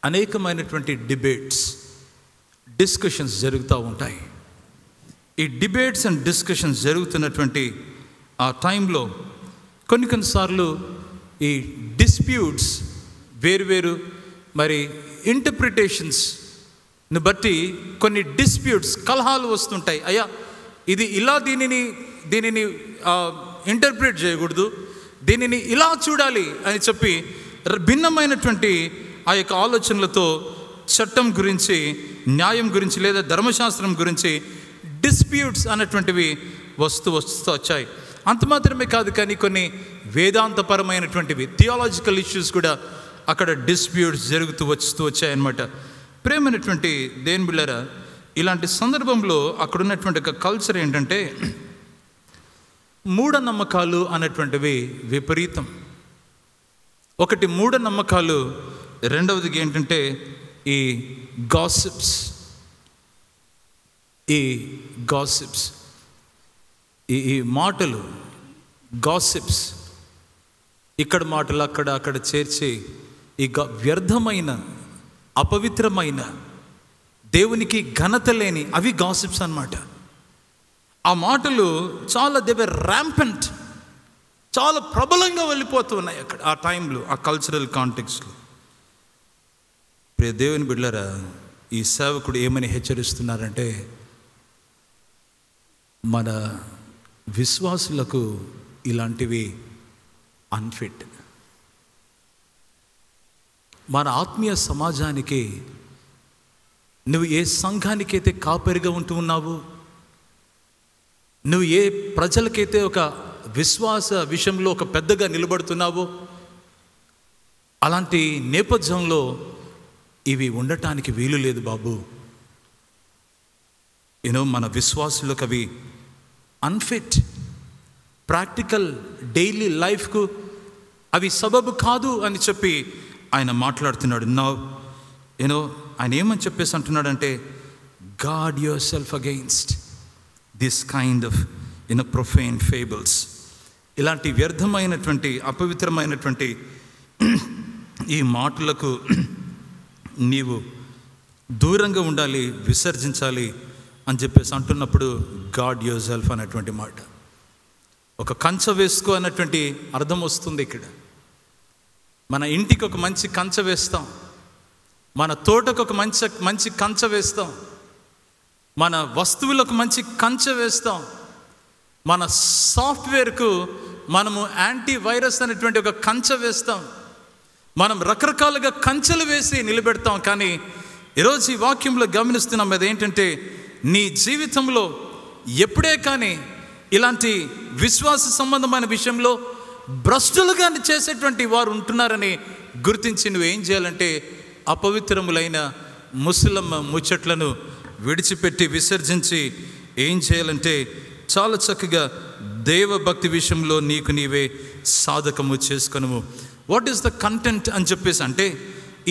అనేకమైనటువంటి డిస్కషన్స్ జరుగుతూ ఉంటాయి. ఈ డిబేట్స్ అండ్ డిస్కషన్స్ జరుగుతున్నటువంటి ఆ టైంలో కొన్నిసార్లు ఈ డిస్ప్యూట్స్ వేరు మరి ఇంటర్ప్రిటేషన్స్ని బట్టి కొన్ని డిస్ప్యూట్స్ కలహాలు వస్తుంటాయి. అయ్యా ఇది ఇలా దీనిని ఇంటర్ప్రిట్ చేయకూడదు, దీనిని ఇలా చూడాలి అని చెప్పి భిన్నమైనటువంటి ఆ యొక్క ఆలోచనలతో చట్టం గురించి, న్యాయం గురించి లేదా ధర్మశాస్త్రం గురించి డిస్ప్యూట్స్ అన్నటువంటివి వస్తూ వచ్చాయి. అంత మాత్రమే కాదు, కానీ కొన్ని వేదాంతపరమైనటువంటివి థియాలజికల్ ఇష్యూస్ కూడా అక్కడ డిస్ప్యూట్స్ జరుగుతూ వచ్చాయన్నమాట. ప్రేమైనటువంటి దేవుని బిడ్డలారా, ఇలాంటి సందర్భంలో అక్కడ ఉన్నటువంటి ఒక కల్చర్ ఏంటంటే మూఢనమ్మకాలు అనేటువంటివి విపరీతం. ఒకటి మూఢనమ్మకాలు, రెండవది ఏంటంటే ఈ గాసిప్స్. ఈ మాటలు గాసిప్స్, ఇక్కడ మాటలు అక్కడ చేర్చి ఈ వ్యర్థమైన అపవిత్రమైన దేవునికి ఘనత లేని అవి గాసిప్స్ అన్నమాట. ఆ మాటలు చాలా ర్యాంపెంట్, చాలా ప్రబలంగా వెళ్ళిపోతూ ఉన్నాయి అక్కడ ఆ టైంలో, ఆ కల్చరల్ కాంటెక్స్లో. ప్రియ దేవుని బిడ్డలారా, ఈ సేవకుడు ఏమని హెచ్చరిస్తున్నారంటే మన విశ్వాసులకు ఇలాంటివి అన్ఫిట్. మన ఆత్మీయ సమాజానికి నువ్వు ఏ సంఘానికైతే కాపరిగా ఉంటూ ఉన్నావు, నువ్వు ఏ ప్రజలకైతే ఒక విశ్వాస విషయంలో ఒక పెద్దగా నిలబడుతున్నావో, అలాంటి నేపథ్యంలో ఇవి ఉండటానికి వీలు లేదు బాబు. మన విశ్వాసులకు అవి అన్ఫిట్, ప్రాక్టికల్ డైలీ లైఫ్కు అవి సబబు కాదు అని చెప్పి ఆయన మాట్లాడుతున్నాడు. ఆయన ఏమని చెప్పేసి అంటున్నాడంటే, guard yourself against this kind of profane fables. ఇలాంటి వ్యర్థమైనటువంటి అపవిత్రమైనటువంటి ఈ మాటలకు నీవు దూరంగా ఉండాలి, విసర్జించాలి అని చెప్పేసి అంటున్నప్పుడు గార్డ్ యువర్ సెల్ఫ్ అనేటువంటి మాట, ఒక కంచె వేసుకో అన్నటువంటి అర్థం వస్తుంది ఇక్కడ. మన ఇంటికి ఒక మంచి కంచె వేస్తాం, మన తోటకు ఒక మంచి కంచె వేస్తాం, మన వస్తువులకు మంచి కంచె వేస్తాం, మన సాఫ్ట్వేర్కు మనము యాంటీ వైరస్ అనేటువంటి ఒక కంచె వేస్తాం, మనం రకరకాలుగా కంచెలు వేసి నిలబెడతాం. కానీ ఈరోజు ఈ వాక్యంలో గమనిస్తున్నాం అదేంటంటే, నీ జీవితంలో ఎప్పుడే కానీ ఇలాంటి విశ్వాస సంబంధమైన విషయంలో భ్రష్టులుగా చేసేటువంటి వారు ఉంటున్నారని గుర్తించి నువ్వేం చేయాలంటే అపవిత్రములైన ముసలమ్మ ముచ్చట్లను విడిచిపెట్టి విసర్జించి ఏం చేయాలంటే చాలా చక్కగా దేవభక్తి విషయంలో నీకు నీవే సాధకము చేసుకొనుము. వాట్ ఈస్ ద కంటెంట్ అని చెప్పేసి అంటే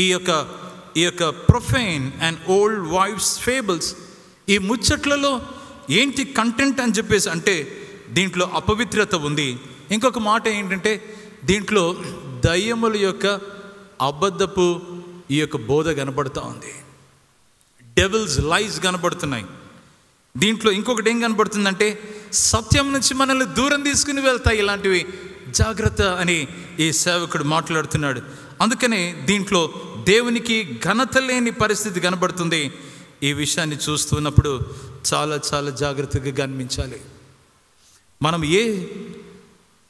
ఈ యొక్క profane and old wives fables, ఈ ముచ్చట్లలో ఏంటి కంటెంట్ అని చెప్పేసి అంటే దీంట్లో అపవిత్రత ఉంది. ఇంకొక మాట ఏంటంటే దీంట్లో దయ్యముల యొక్క అబద్ధపు ఈ యొక్క బోధ కనబడుతూ ఉంది, డెవిల్స్ లైస్ కనబడుతున్నాయి. దీంట్లో ఇంకొకటి ఏం కనబడుతుందంటే సత్యం నుంచి మనల్ని దూరం తీసుకుని వెళ్తాయి ఇలాంటివి, జాగ్రత్త అని ఈ సేవకుడు మాట్లాడుతున్నాడు. అందుకనే దీంట్లో దేవునికి ఘనత లేని పరిస్థితి కనబడుతుంది. ఈ విషయాన్ని చూస్తున్నప్పుడు చాలా చాలా జాగ్రత్తగా గమనించాలి. మనం ఏ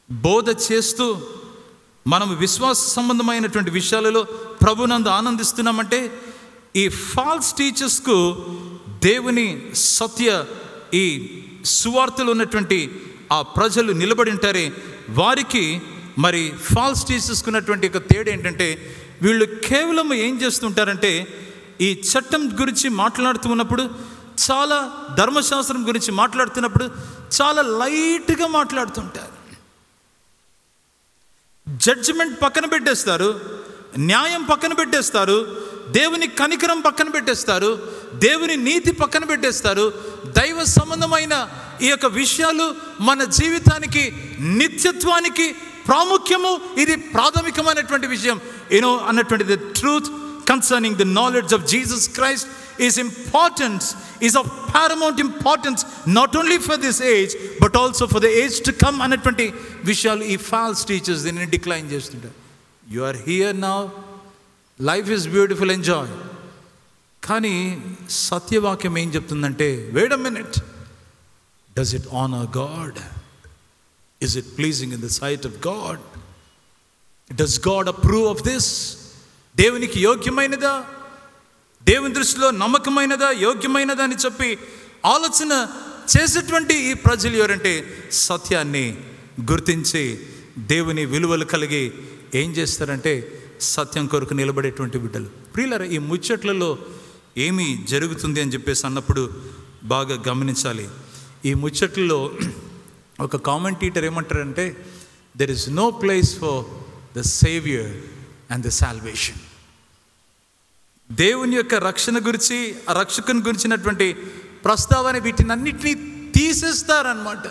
బోధ చేస్తూ మనం విశ్వాస సంబంధమైనటువంటి విషయాలలో ప్రభునందు ఆనందిస్తున్నామంటే ఈ ఫాల్స్ టీచర్స్కు దేవుని సత్య ఈ సువార్తలు ఉన్నటువంటి ఆ ప్రజలు నిలబడి ఉంటారే, వారికి మరి ఫాల్స్ టీచర్స్కు ఉన్నటువంటి ఒక తేడా ఏంటంటే వీళ్ళు కేవలం ఏం చేస్తుంటారంటే ఈ చట్టం గురించి మాట్లాడుతూ ఉన్నప్పుడు, చాలా ధర్మశాస్త్రం గురించి మాట్లాడుతున్నప్పుడు చాలా లైట్గా మాట్లాడుతుంటారు. జడ్జిమెంట్ పక్కన పెట్టేస్తారు, న్యాయం పక్కన పెట్టేస్తారు, దేవుని కనికరం పక్కన పెట్టేస్తారు, దేవుని నీతి పక్కన పెట్టేస్తారు. దైవ సంబంధమైన ఈ యొక్క విషయాలు మన జీవితానికి, నిత్యత్వానికి ప్రాముఖ్యము, ఇది ప్రాథమికమైనటువంటి విషయం అన్నటువంటిది. Truth concerning the knowledge of Jesus Christ is of paramount importance, not only for this age but also for the age to come అన్నటువంటి విషయాలు ఈ ఫాల్స్ టీచర్స్ దీన్ని డిక్లైన్ చేస్తుంటారు. You are here now, life is beautiful, enjoy. కానీ సత్యవాక్యం ఏం చెప్తుందంటే, wait a minute, does it honour God? Is it pleasing in the sight of God? Does God approve of this? దేవునికి యోగ్యమైనదా, దేవుని దృష్టిలో నమ్మకమైనదా, యోగ్యమైనదా అని చెప్పి ఆలోచన చేసేటువంటి ఈ ప్రజలు ఎవరంటే, సత్యాన్ని గుర్తించి దేవుని విలువలు కలిగి ఏం చేస్తారంటే సత్యం కొరకు నిలబడేటువంటి బిడ్డలు. ప్రియులారా, ఈ ముచ్చట్లలో ఏమి జరుగుతుంది అని చెప్పేసి అన్నప్పుడు బాగా గమనించాలి. ఈ ముచ్చట్లలో ఒక కామెంటేటర్ ఏమంటారంటే, there is no place for the saviour and the salvation. దేవుని యొక్క రక్షణ గురించి, ఆ రక్షకుని గురించినటువంటి ప్రస్తావన వీటిని అన్నిటినీ తీసేస్తారన్నమాట.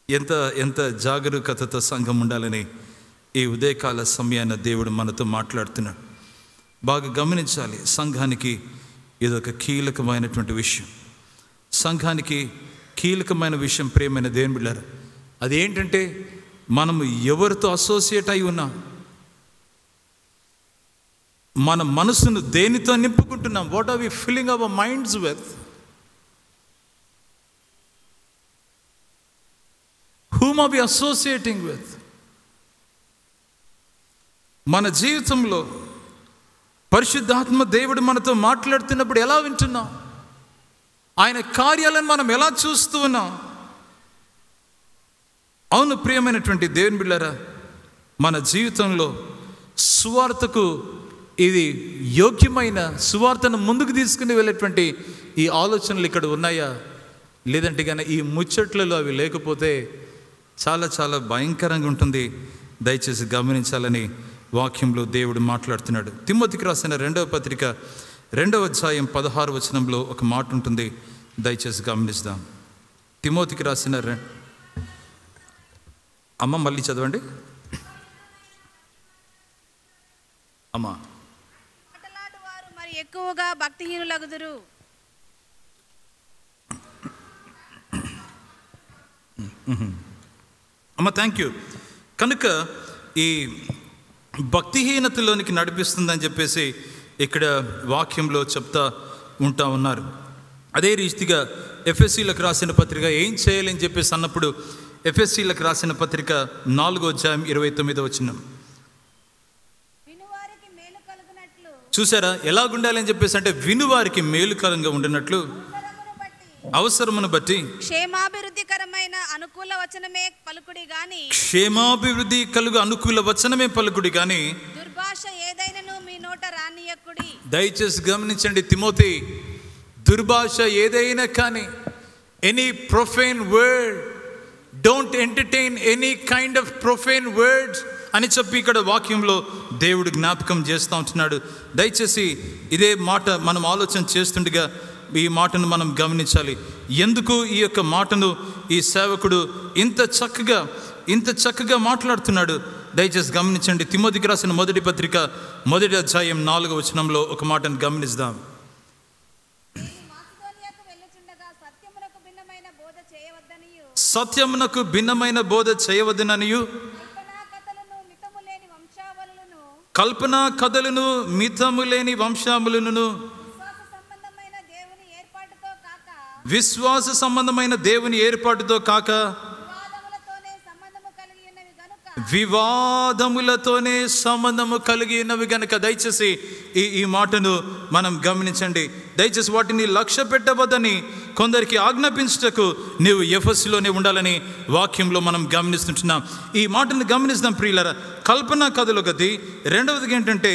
ఎంత ఎంత జాగరూకతతో సంఘం ఉండాలని ఈ ఉదయకాల సమయాన దేవుడు మనతో మాట్లాడుతున్నాడు. బాగా గమనించాలి. సంఘానికి ఇదొక కీలకమైనటువంటి విషయం. సంఘానికి కీలకమైన విషయం ప్రియమైన దేవుని బిడ్డలారా, అదేంటంటే మనము ఎవరితో అసోసియేట్ అయి ఉన్నాం, మన మనసును దేనితో నింపుకుంటున్నాం. What are we filling our minds with? whom are we associating with? మన జీవితంలో పరిశుద్ధాత్మ దేవుడు మనతో మాట్లాడుతున్నప్పుడు ఎలా వింటున్నాం? ఆయన కార్యాలను మనం ఎలా చూస్తూ ఉన్నాం? అవును ప్రియమైనటువంటి దేవుని బిడ్డలారా, మన జీవితంలో సువార్తకు ఇది యోగ్యమైన, సువార్తను ముందుకు తీసుకుని వెళ్ళేటువంటి ఈ ఆలోచనలు ఇక్కడ ఉన్నాయా? లేదంటే కానీ ఈ ముచ్చట్లలో అవి లేకపోతే చాలా చాలా భయంకరంగా ఉంటుంది. దయచేసి గమనించాలని వాక్యంలో దేవుడు మాట్లాడుతున్నాడు. తిమోతికి రాసిన 2వ పత్రిక 2వ అధ్యాయం 16వ వచనంలో ఒక మాట ఉంటుంది, దయచేసి గమనిస్తాం. తిమోతికి రాసిన అమ్మ మళ్ళీ చదవండి అమ్మా. మరి ఎక్కువగా భక్తిహీనులగుదురు. అమ్మ థ్యాంక్ యూ. కనుక ఈ భక్తిహీనతలోనికి నడిపిస్తుందని చెప్పేసి ఇక్కడ వాక్యంలో చెప్తా ఉంటా ఉన్నారు. అదే రీతిగా ఎఫెసీలకు రాసిన పత్రిక ఏం చేయాలని చెప్పేసి అన్నప్పుడు, ఎఫెసీలకు రాసిన పత్రిక 4వ అధ్యాయం 29వ వచనం చూసారా? ఎలాగుండాలని చెప్పేసి అంటే, వినువారికి మేలుకరంగా ఉండినట్లు అవసరమును బట్టి క్షేమాభివృద్ధికరమైన అనుకూల వచనమే పలుకుడి గాని, క్షేమాభివృద్ధి కలుగు అనుకూల వచనమే పలుకుడి గాని దుర్భాష ఏదైనను మీ నోట రానియకుడి. దయచేసి గమనించండి తిమోతి, దుర్భాష ఏదైనా కానీ, any profane word, don't entertain any kind of profane words అని చెప్పి ఇక్కడ వాక్యంలో దేవుడు జ్ఞాపకం చేస్తూ ఉంటున్నాడు. దయచేసి ఇదే మాట మనం ఆలోచన చేస్తుండగా ఈ మాటను మనం గమనించాలి. ఎందుకు ఈ యొక్క మాటను ఈ సేవకుడు ఇంత చక్కగా మాట్లాడుతున్నాడు? దయచేసి గమనించండి. తిమోతికి రాసిన మొదటి పత్రిక 1వ అధ్యాయం 4వ వచనంలో ఒక మాటను గమనిద్దాం. సత్యమునకు భిన్నమైన బోధ చేయవద్దననియు, కల్పనా కథలను మితము లేని వంశాములను, విశ్వాస సంబంధమైన దేవుని ఏర్పాటుతో కాక వివాదములతోనే సంబంధము కలిగి ఉన్నవి గనుక. దయచేసి ఈ మాటను మనం గమనించండి. దయచేసి వాటిని లక్ష్య పెట్టవద్దని కొందరికి ఆజ్ఞాపించుటకు నీవు ఎఫెసులోనే ఉండాలని వాక్యంలో మనం గమనిస్తుంటున్నాం. ఈ మాటను గమనిస్తాం ప్రియులారా. కల్పన కథలు గది. రెండవది ఏంటంటే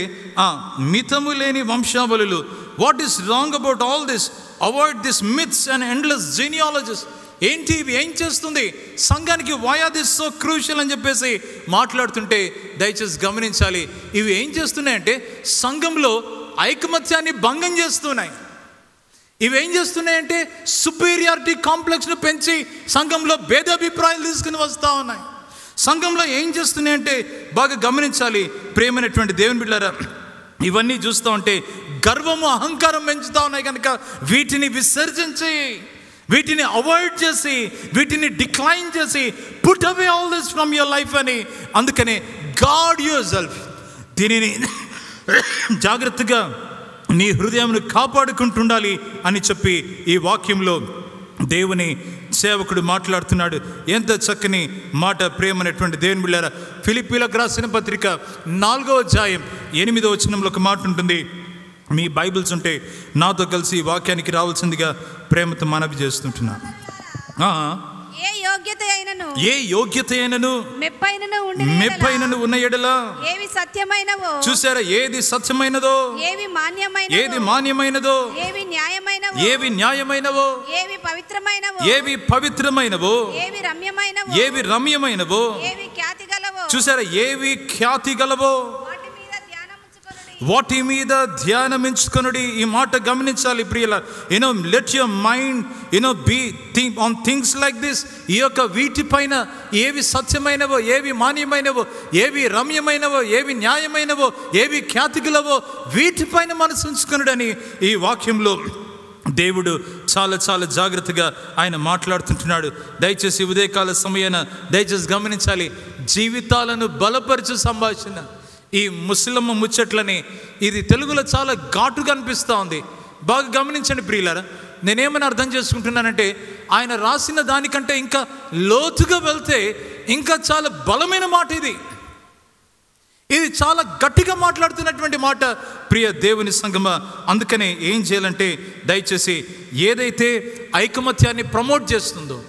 మితము లేని వంశావళులు. What is wrong about all this? Avoid this myths and endless genealogies. ఏంటి ఇవి ఏం చేస్తుంది సంఘానికి? Why are this so crucial అని చెప్పేసి మాట్లాడుతుంటే దయచేసి గమనించాలి. ఇవి ఏం చేస్తున్నాయంటే సంఘంలో ఐకమత్యాన్ని భంగం చేస్తున్నాయి. ఇవి ఏం చేస్తున్నాయంటే సుపీరియారిటీ కాంప్లెక్స్ను పెంచి సంఘంలో భేదాభిప్రాయాలు తీసుకుని వస్తూ ఉన్నాయి. సంఘంలో ఏం చేస్తున్నాయంటే బాగా గమనించాలి ప్రియమైనటువంటి దేవుని బిడ్డలారా. ఇవన్నీ చూస్తూ ఉంటే గర్వము అహంకారం పెంచుతూ ఉన్నాయి. కనుక వీటిని విసర్జించి, వీటిని అవాయిడ్ చేసి, వీటిని డిక్లైన్ చేసి put away all this from your life అని. అందుకనే గాడ్ యువర్ సెల్ఫ్, దీనిని జాగ్రత్తగా నీ హృదయంను కాపాడుకుంటుండాలి అని చెప్పి ఈ వాక్యంలో దేవుని సేవకుడు మాట్లాడుతున్నాడు. ఎంత చక్కని మాట ప్రేమనేటువంటి దేవుని బిడ్డలారా. ఫిలిప్పీలకు రాసిన పత్రిక 4వ అధ్యాయం 8వ వచనంలో ఒక మాట ఉంటుంది. మీ బైబిల్స్ ఉంటే నాతో కలిసి వాక్యానికి రావాల్సిందిగా ప్రేమతో మనవి చేస్తుంటున్నాను. ఏ యోగ్యత అయినను మెప్పైనను ఉన్న ఎడల ఏవి సత్యమైనవో, చూసారా, ఏది సత్యమైనదో, ఏవి మాన్యమైనదో, ఏవి న్యాయమైనవో, ఏవి పవిత్రమైనవో, ఏవి రమ్యమైనవో, చూసారా, ఏవి ఖ్యాతి గలవో వాటి మీద ధ్యానమించుకొనుడి. ఈ మాట గమనించాలి ప్రియుల. Let your mind be think on things like this. ఈ యొక్క వీటిపైన ఏవి సత్యమైనవో, ఏవి మాన్యమైనవో, ఏవి రమ్యమైనవో, ఏవి న్యాయమైనవో, ఏవి ఖ్యాతిగలవో వీటిపైన మనసు ఉంచుకొనుడని ఈ వాక్యంలో దేవుడు చాలా చాలా జాగ్రత్తగా ఆయన మాట్లాడుతుంటున్నాడు. దయచేసి ఉదయకాల సమయాన దయచేసి గమనించాలి. జీవితాలను బలపరిచే సంభాషణ. ఈ ముస్లిం ముచ్చట్లని ఇది తెలుగులో చాలా ఘాటుగా అనిపిస్తూ ఉంది. బాగా గమనించండి ప్రియులారా. నేనేమని అర్థం చేసుకుంటున్నానంటే ఆయన రాసిన దానికంటే ఇంకా లోతుగా వెళ్తే ఇంకా చాలా బలమైన మాట ఇది. ఇది చాలా గట్టిగా మాట్లాడుతున్నటువంటి మాట ప్రియ దేవుని సంగమా. అందుకనే ఏం చేయాలంటే దయచేసి ఏదైతే ఐకమత్యాన్ని ప్రమోట్ చేస్తుందో,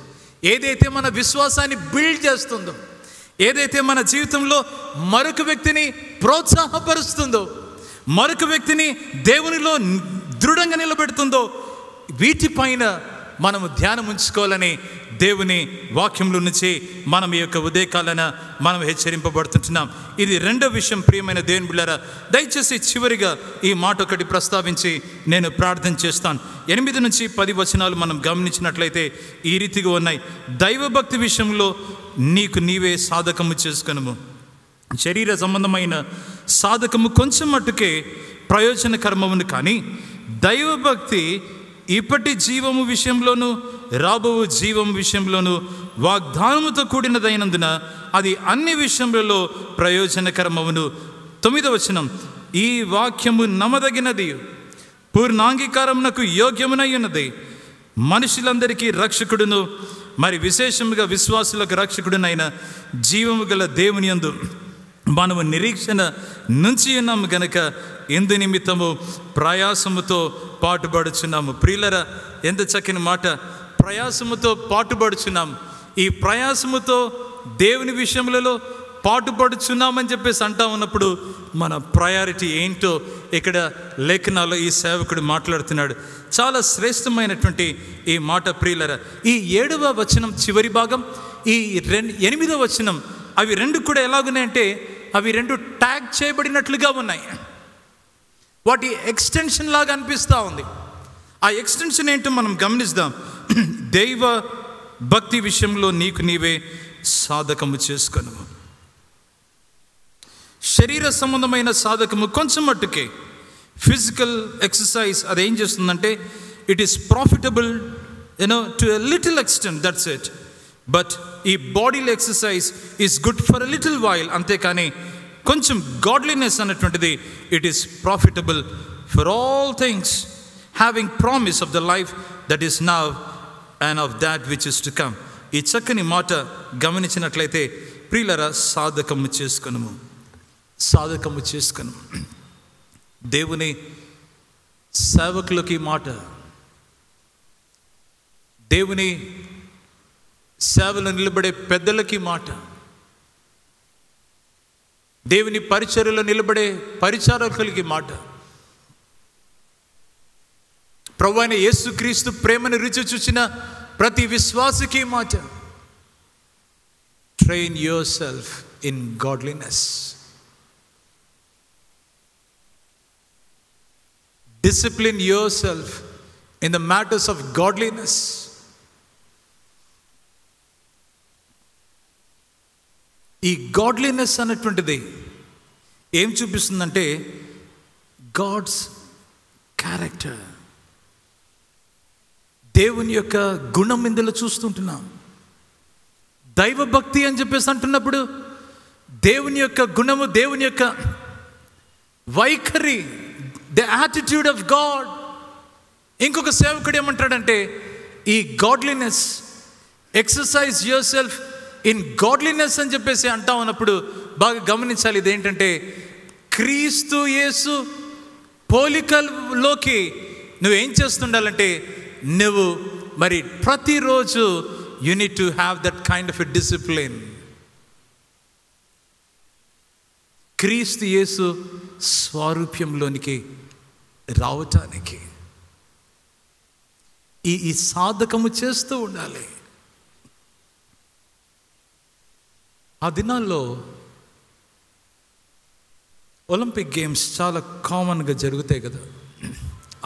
ఏదైతే మన విశ్వాసాన్ని బిల్డ్ చేస్తుందో, ఏదైతే మన జీవితంలో మరొక వ్యక్తిని ప్రోత్సాహపరుస్తుందో, మరొక వ్యక్తిని దేవునిలో దృఢంగా నిలబెడుతుందో వీటిపైన మనము ధ్యానం ఉంచుకోవాలని దేవుని వాక్యంలో నుంచి మనం ఈ యొక్క ఉదయకాలన మనం హెచ్చరింపబడుతుంటున్నాం. ఇది రెండో విషయం ప్రియమైన దేవుని బిడ్డలారా. దయచేసి చివరిగా ఈ మాట ఒకటి ప్రస్తావించి నేను ప్రార్థన చేస్తాను. 8 నుంచి 10 వచనాలు మనం గమనించినట్లయితే ఈ రీతిగా ఉన్నాయి. దైవభక్తి విషయంలో నీకు నీవే సాధకము చేసుకొనుము. శరీర సంబంధమైన సాధకము కొంచెం మట్టుకే ప్రయోజనకరమవును, కానీ దైవభక్తి ఇప్పటి జీవము విషయంలోను రాబో జీవం విషయంలోను వాగ్దానముతో కూడినదైనందున అది అన్ని విషయములలో ప్రయోజనకరమవును. 9వ వచనం, ఈ వాక్యము నమ్మదగినది, పూర్ణాంగీకారమునకు యోగ్యమునై ఉన్నది, మనుషులందరికీ రక్షకుడును మరి విశేషముగా విశ్వాసులకు రక్షకుడునైన జీవము గల దేవుని యందు మనము నిరీక్షణ నుంచి ఉన్నాము గనక ఎందు నిమిత్తము ప్రయాసముతో పాటుపడుచున్నాము. ప్రియులరా, ఎంత చక్కని మాట. ప్రయాసముతో పాటుపడుచున్నాము. ఈ ప్రయాసముతో దేవుని విషయములలో పాటుపడుచున్నామని చెప్పేసి అంటా ఉన్నప్పుడు మన ప్రయారిటీ ఏంటో ఇక్కడ లేఖనాల్లో ఈ సేవకుడు మాట్లాడుతున్నాడు. చాలా శ్రేష్టమైనటువంటి ఈ మాట ప్రియులరా. ఈ 7వ వచనం చివరి భాగం, ఈ 8వ వచనం, అవి రెండు కూడా ఎలాగున్నాయంటే అవి రెండు ట్యాగ్ చేయబడినట్లుగా ఉన్నాయి. వాటి ఎక్స్టెన్షన్ లాగా అనిపిస్తూ ఉంది. ఆ ఎక్స్టెన్షన్ ఏంటో మనం గమనిద్దాం. దైవ భక్తి విషయంలో నీకు నీవే సాధకము చేసుకొను. శరీర సంబంధమైన సాధకము కొంచెం మట్టుకే, ఫిజికల్ ఎక్సర్సైజ్ అదేం చేస్తుందంటే it is profitable to a little extent, that's it. But ఈ బాడీలో exercise is good for a little while. అంతేకాని కొంచెం గాడ్లీనెస్ అన్నటువంటిది it is profitable for all things, having promise of the life that is now and of that which is to come. ఈ చక్కని మాట గమనించినట్లయితే ప్రియులరా, సాధకము చేసుకొనుము, సాధకము చేసుకొను. దేవుని సేవకులకి మాట దేవుని సేవలో నిలబడే పెద్దలకి మాట, దేవుని పరిచర్యలో నిలబడే పరిచారకులకి మాట, ప్రభువైన యేసుక్రీస్తు ప్రేమను రుచి చూసిన ప్రతి విశ్వాసికి మాట. Train your self in godliness. Discipline yourself in the matters of godliness. ఈ గాడ్లీనెస్ అనేటువంటిది ఏం చూపిస్తుందంటే గాడ్స్ క్యారెక్టర్, దేవుని యొక్క గుణం ఇందులో చూస్తుంటున్నాం. దైవభక్తి అని చెప్పేసి అంటున్నప్పుడు దేవుని యొక్క గుణము, దేవుని యొక్క వైఖరి, ద యాటిట్యూడ్ ఆఫ్ గాడ్. ఇంకొక సేవకుడు ఏమంటాడంటే ఈ godliness, exercise your self in godliness అని చెప్పేసి అంటా ఉన్నప్పుడు బాగా గమనించాలి. ఇదేంటంటే క్రీస్తు యేసు పోలికలోకి నువ్వేం చేస్తుండాలంటే నువ్వు మరి ప్రతిరోజు you need to have that kind of a discipline. క్రీస్తు యేసు స్వారూప్యంలోనికి రావటానికి ఈ సాధకము చేస్తూ ఉండాలి. ఆ దినాల్లో ఒలింపిక్ గేమ్స్ చాలా కామన్గా జరుగుతాయి కదా,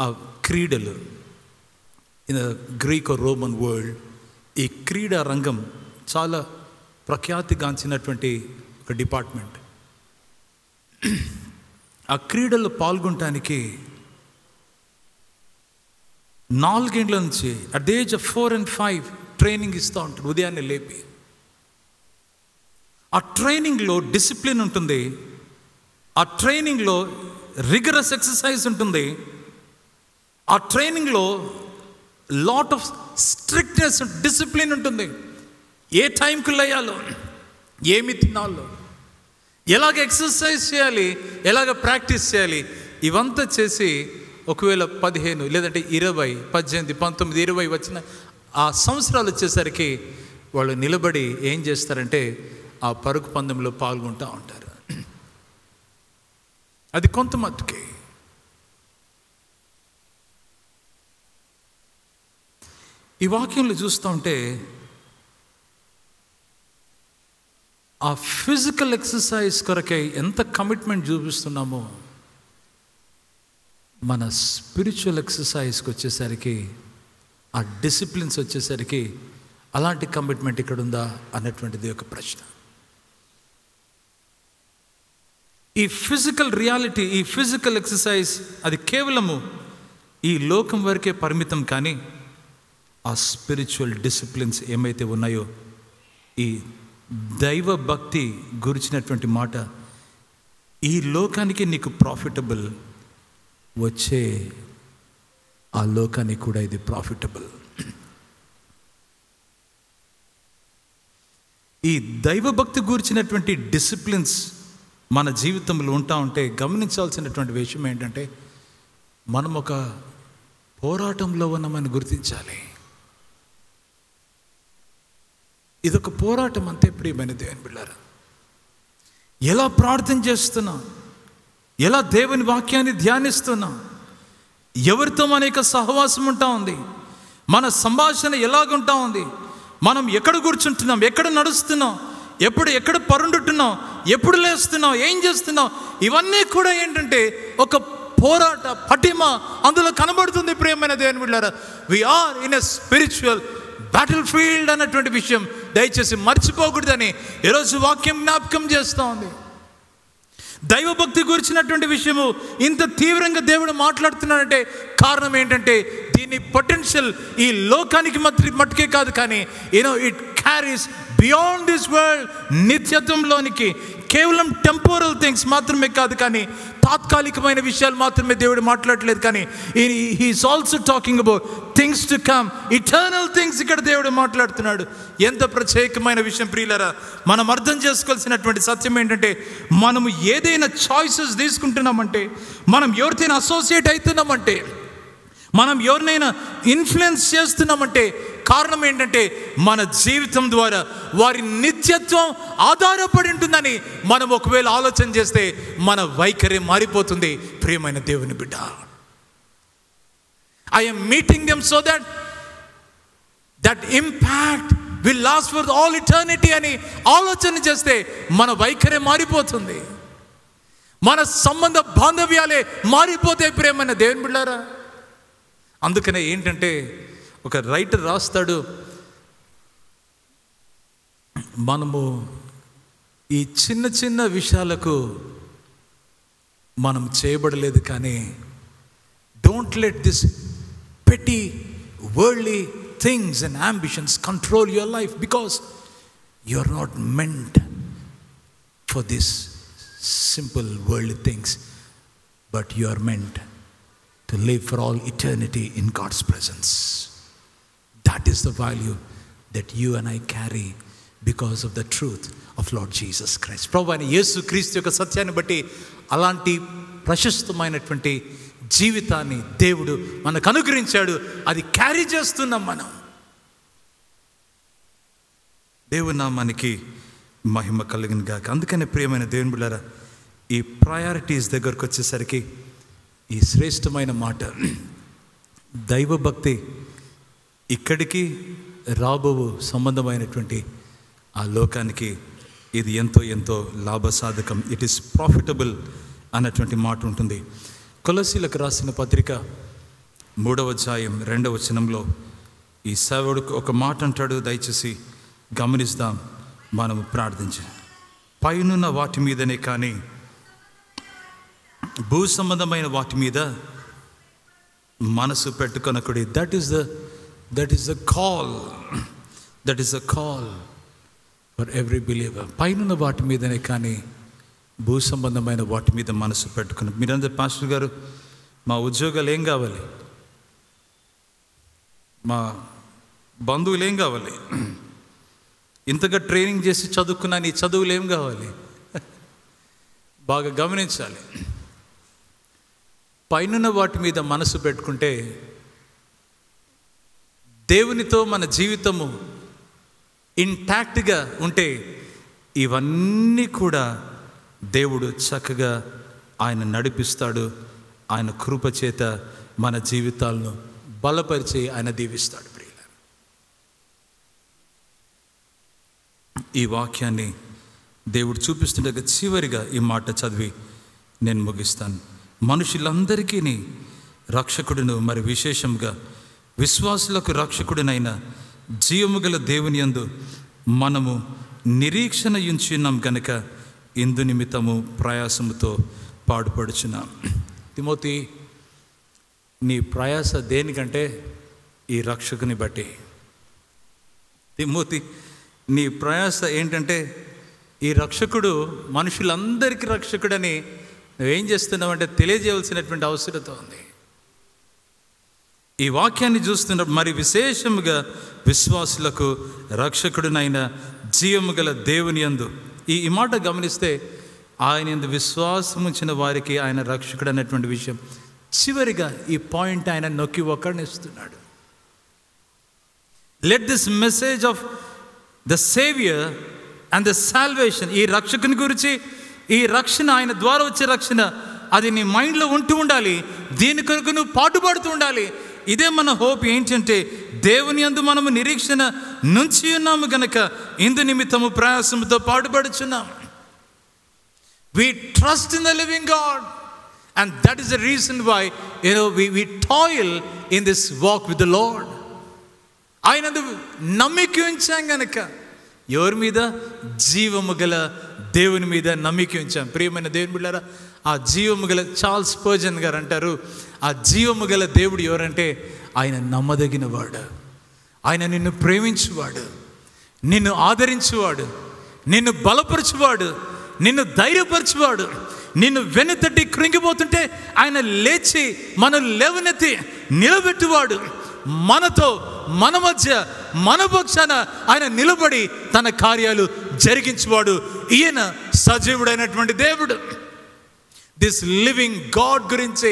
ఆ క్రీడలు. In Greek are Roman world ఈ క్రీడా రంగం చాలా ప్రఖ్యాతిగాంచినటువంటి ఒక డిపార్ట్మెంట్. ఆ క్రీడల్లో పాల్గొనటానికి 4 ఏళ్ల నుంచి at the age of 4 and 5 training ఇస్తూ ఉంటాడు. ఉదయాన్నే లేపి ఆ ట్రైనింగ్లో డిసిప్లిన్ ఉంటుంది, ఆ ట్రైనింగ్లో రిగరస్ ఎక్సర్సైజ్ ఉంటుంది, ఆ ట్రైనింగ్లో లాట్ ఆఫ్ స్ట్రిక్ట్నెస్, డిసిప్లిన్ ఉంటుంది. ఏ టైంకి లేయాలో, ఏమి తినాలో, ఎలాగ ఎక్సర్సైజ్ చేయాలి, ఎలాగ ప్రాక్టీస్ చేయాలి, ఇవంతా చేసి ఒకవేళ 15 లేదంటే 20, 18, 19, 20 వచ్చిన ఆ సంవత్సరాలు వచ్చేసరికి వాళ్ళు నిలబడి ఏం చేస్తారంటే ఆ పరుగు పందెంలో పాల్గొంటూ ఉంటారు. అది కొంత మట్టుకి. ఈ వాక్యంలో చూస్తూ ఉంటే ఆ ఫిజికల్ ఎక్సర్సైజ్ కొరకై ఎంత కమిట్మెంట్ చూపిస్తున్నామో మన స్పిరిచువల్ ఎక్సర్సైజ్కి వచ్చేసరికి, ఆ డిసిప్లిన్స్ వచ్చేసరికి అలాంటి కమిట్మెంట్ ఇక్కడ ఉందా అన్నటువంటిది ఒక ప్రశ్న. ఈ ఫిజికల్ రియాలిటీ, ఈ ఫిజికల్ ఎక్సర్సైజ్ అది కేవలము ఈ లోకం వరకే పరిమితం. కానీ ఆ స్పిరిచువల్ డిసిప్లిన్స్ ఏమైతే ఉన్నాయో, ఈ దైవ భక్తి గురించినటువంటి మాట, ఈ లోకానికి నీకు ప్రాఫిటబుల్, వచ్చే ఆ లోకానికి కూడా ఇది ప్రాఫిటబుల్. ఈ దైవభక్తి గురించినటువంటి డిసిప్లిన్స్ మన జీవితంలో ఉంటా ఉంటే గమనించాల్సినటువంటి విషయం ఏంటంటే మనం ఒక పోరాటంలో ఉన్నామని గుర్తించాలి. ఇదొక పోరాటం అంతే ప్రియమైన దేవుని బిడ్డలారా. ఎలా ప్రార్థన చేస్తున్నా, ఎలా దేవుని వాక్యాన్ని ధ్యానిస్తున్నా, ఎవరితో మన యొక్క సహవాసం ఉంటా ఉంది, మన సంభాషణ ఎలాగుంటా ఉంది, మనం ఎక్కడ కూర్చుంటున్నాం, ఎక్కడ నడుస్తున్నాం, ఎక్కడ పరుండుతున్నాం, ఎప్పుడు లేస్తున్నాం, ఏం చేస్తున్నాం, ఇవన్నీ కూడా ఏంటంటే ఒక పోరాట పటిమ అందులో కనబడుతుంది ప్రియమైన దేవుని బిడ్డలారా. We are in a spiritual battle field అన్నటువంటి విషయం దయచేసి మర్చిపోకూడదని ఈరోజు వాక్యం జ్ఞాపకం చేస్తూ ఉంది. దైవభక్తి గురించినటువంటి విషయము ఇంత తీవ్రంగా దేవుడు మాట్లాడుతున్నాడంటే కారణం ఏంటంటే దీని పొటెన్షియల్ ఈ లోకానికి మట్టుకే కాదు, కానీ it carries beyond this world, నిత్యత్వంలోనికి. కేవలం టెంపోరల్ థింగ్స్ మాత్రమే కాదు, కానీ తాత్కాలికమైన విషయాలు మాత్రమే దేవుడు మాట్లాడలేదు, కానీ he is also talking about things to come, eternal things ఇక్కడ దేవుడు మాట్లాడుతున్నాడు. ఎంత ప్రత్యేకమైన విషయం ప్రియులారా. మనం అర్థం చేసుకోవాల్సినటువంటి సత్యం ఏంటంటే మనము ఏదైనా చాయిసెస్ తీసుకుంటున్నామంటే, మనం ఎవరితోనైనా అసోసియేట్ అవుతున్నామంటే, మనం ఎవరినైనా ఇన్ఫ్లుయెన్స్ చేస్తున్నామంటే కారణం ఏంటంటే మన జీవితం ద్వారా వారి నిత్యత్వం ఆధారపడి ఉంటుందని మనం ఒకవేళ ఆలోచన చేస్తే మన వైఖరి మారిపోతుంది. ప్రియమైన దేవుని బిడ్డ, I am meeting them so that impact will last for all eternity అని ఆలోచన చేస్తే మన వైఖరి మారిపోతుంది. మన సంబంధ బాంధవ్యాలే మారిపోతాయి. ప్రియమైన దేవుని బిడ్డలారా, అందుకనే ఏంటంటే ఒక రైటర్ రాస్తాడు, మనము ఈ చిన్న చిన్న విషయాలకు మనం చేయబడలేదు, కానీ don't let this petty worldly things and ambitions control your life, because you are not meant for this simple worldly things, but you are meant to live for all eternity in God's presence. That is the value that you and I carry because of the truth of Lord Jesus Christ. ప్రభు అయిన యేసు క్రీస్తు యొక్క సత్యాన్ని బట్టి అలాంటి ప్రశస్తమైనటువంటి జీవితాన్ని దేవుడు మనకు అనుగ్రహించాడు. అది క్యారీ చేస్తున్నాం మనం. దేవుని నామానికి మహిమ కలిగిన గాక. అందుకనే ప్రియమైన దేవుని బిడ్డలారా, ఈ ప్రయారిటీస్ దగ్గరకు వచ్చేసరికి ఈ శ్రేష్టమైన మాట, దైవభక్తి ఇక్కడికి రాబో సంబంధమైనటువంటి ఆ లోకానికి ఇది ఎంతో ఎంతో లాభసాధకం. ఇట్ ఈస్ ప్రాఫిటబుల్ అన్నటువంటి మాట ఉంటుంది. కొలసీలకు రాసిన పత్రిక 3వ అధ్యాయం 2వ వచనంలో ఈ సేవకుడు ఒక మాట అంటాడు, దయచేసి గమనిస్తాం, మనము ప్రార్థించాం. పైనున్న వాటి మీదనే కానీ భూ సంబంధమైన వాటి మీద మనసు పెట్టుకొనకుడి. That is the call for every believer. పైనున్న వాటి మీదనే కానీ భూ సంబంధమైన వాటి మీద మనసు పెట్టుకుని. మీరందరూ, పాస్టర్ గారు, మా ఉద్యోగాలు ఏం కావాలి, మా బంధువులు ఏం కావాలి, ఇంతగా ట్రైనింగ్ చేసి చదువుకున్నా నీ చదువులు ఏం కావాలి, బాగా గమనించాలి. పైనున్న వాటి మీద మనసు పెట్టుకుంటే దేవునితో మన జీవితము ఇంటాక్ట్గా ఉంటే ఇవన్నీ కూడా దేవుడు చక్కగా ఆయన నడిపిస్తాడు. ఆయన కృప చేత మన జీవితాలను బలపరిచి ఆయన దీవిస్తాడు. ప్రియులారా, ఈ వాక్యాన్ని దేవుడు చూపిస్తుండగా చివరిగా ఈ మాట చదివి నేను ముగిస్తాను. మనుషులందరికీ రక్షకుడును, మరి విశేషంగా విశ్వాసులకు రక్షకుడినైన జీవము గల దేవుని యందు మనము నిరీక్షణ ఉంచున్నాం గనుక ఇందు నిమిత్తము ప్రయాసముతో పాడుపడుచున్నాం. తిమోతి, నీ ప్రయాస దేనికంటే ఈ రక్షకుని బట్టి. తిమోతి, నీ ప్రయాస ఏంటంటే ఈ రక్షకుడు మనుషులందరికీ రక్షకుడని నువ్వేం చేస్తున్నావంటే తెలియజేయవలసినటువంటి అవసరత ఉంది. ఈ వాక్యాన్ని చూస్తున్నప్పుడు మరి విశేషముగా విశ్వాసులకు రక్షకుడినైన జీవము గల దేవుని యందు, ఈ మాట గమనిస్తే ఆయన యందు విశ్వాసం ఉంచిన వారికి ఆయన రక్షకుడు అనేటువంటి విషయం చివరిగా ఈ పాయింట్ ఆయన నొక్కి ఒక్కడినిస్తున్నాడు. Let this message of the saviour and the salvation, ఈ రక్షకుని గురించి, ఈ రక్షణ, ఆయన ద్వారా వచ్చే రక్షణ, అది నీ మైండ్లో ఉంటూ ఉండాలి. దీని కొరకు నువ్వు పాటుపడుతూ ఉండాలి. ఇదే మన హోప్. ఏంటంటే దేవుని యందు మనము నిరీక్షణ నుంచి ఉన్నాము గనక ఇందు నిమిత్తము ప్రయాసముతో పాటుపడుచున్నాం. We trust in the living God, and that is the reason why we toil in this walk with the Lord. ఆయనందు నమ్మిక ఉంచాం గనక ఎవరి మీద? జీవము గల దేవుని మీద నమ్మిక ఉంచాం. ప్రియమైన దేవుని బిడ్డలారా, ఆ జీవము గల చార్ల్స్ స్పర్జన్ గారు అంటారు, ఆ జీవము గల దేవుడు ఎవరంటే ఆయన నమ్మదగిన వాడు, ఆయన నిన్ను ప్రేమించువాడు, నిన్ను ఆదరించువాడు, నిన్ను బలపరచువాడు, నిన్ను ధైర్యపరచువాడు. నిన్ను వెనుతట్టి కృంగిపోతుంటే ఆయన లేచి మనం లేవనెత్తి నిలబెట్టువాడు. మనతో, మన మధ్య, మన పక్షాన ఆయన నిలబడి తన కార్యాలు జరిగించువాడు. ఈయన సజీవుడైనటువంటి దేవుడు. దిస్ లివింగ్ గాడ్ గురించి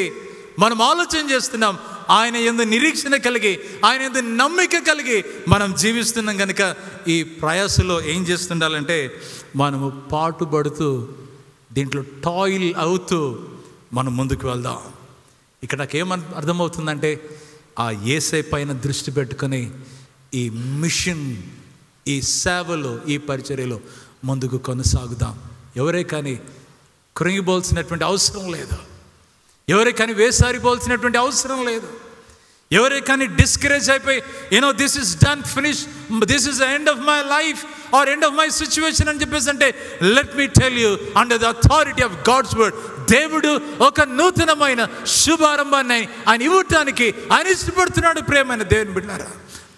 మనం ఆలోచన చేస్తున్నాం. ఆయన యందు నిరీక్షణ కలిగి, ఆయన యందు నమ్మిక కలిగి మనం జీవిస్తున్నాం కనుక ఈ ప్రయాసలో ఏం చేస్తుండాలంటే మనము పాటుపడుతూ దీంట్లో టాయిల్ అవుతూ మనం ముందుకు వెళ్దాం. ఇక్కడ నాకేం అర్థమవుతుందంటే ఆ యేసయ్య పైన దృష్టి పెట్టుకొని ఈ మిషన్, ఈ సేవలో, ఈ పరిచర్యలో ముందుకు కొనసాగుదాం. ఎవరే కానీ కృంగిపోవాల్సినటువంటి అవసరం లేదు. ఎవరే కానీ వేసారిపోవాల్సినటువంటి అవసరం లేదు. ఎవరే కానీ డిస్కరేజ్ అయిపోయి this is done, finish, this is the end of my life or end of my situation అని చెప్పేసి అంటే, let me tell you under the authority of God's word, దేవుడు ఒక నూతనమైన శుభారంభాన్ని ఆయన ఇవ్వటానికి ఆయన ఇష్టపడుతున్నాడు. ప్రేమైన దేవుని బిడ్డలారా,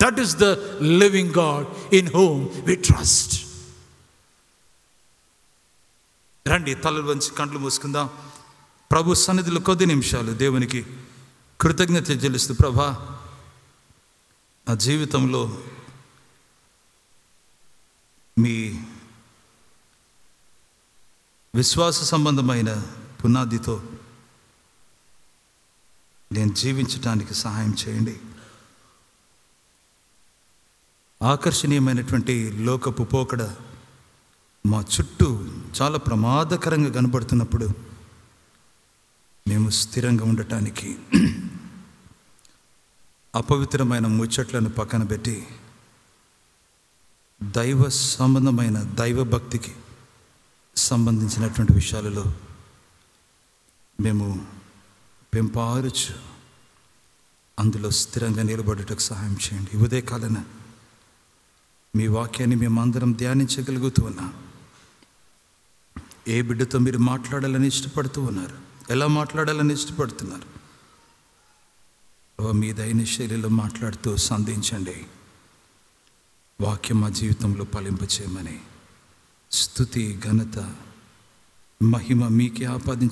that is the living God in whom we trust. రండి, తలలు వంచి కండ్లు మూసుకుందాం. ప్రభు సన్నిధిలో కొద్ది నిమిషాలు దేవునికి కృతజ్ఞత చెల్లిస్తూ, ప్రభా నా జీవితంలో మీ విశ్వాస సంబంధమైన పునాదితో నేను జీవించడానికి సహాయం చేయండి. ఆకర్షణీయమైనటువంటి లోకపు పోకడ మా చుట్టూ చాలా ప్రమాదకరంగా కనబడుతున్నప్పుడు మేము స్థిరంగా ఉండటానికి అపవిత్రమైన ముచ్చట్లను పక్కన పెట్టి దైవ సంబంధమైన, దైవ భక్తికి సంబంధించినటువంటి విషయాలలో మేము పెంపారుచు అందులో స్థిరంగా నిలబడటకు సహాయం చేయండి. ఉదయ కాలన మీ వాక్యాన్ని మేము అందరం ధ్యానించగలుగుతూ ఉన్నాం. ఏ బిడ్డతో మీరు మాట్లాడాలని ఇష్టపడుతూ ఉన్నారు, ఎలా మాట్లాడాలని ఇష్టపడుతున్నారు, మీ దైన శైలిలో మాట్లాడుతూ సంధించండి. వాక్యం మా జీవితంలో ఫలింపచేయమని స్తుతి, ఘనత, మహిమ మీకే ఆపాదించు.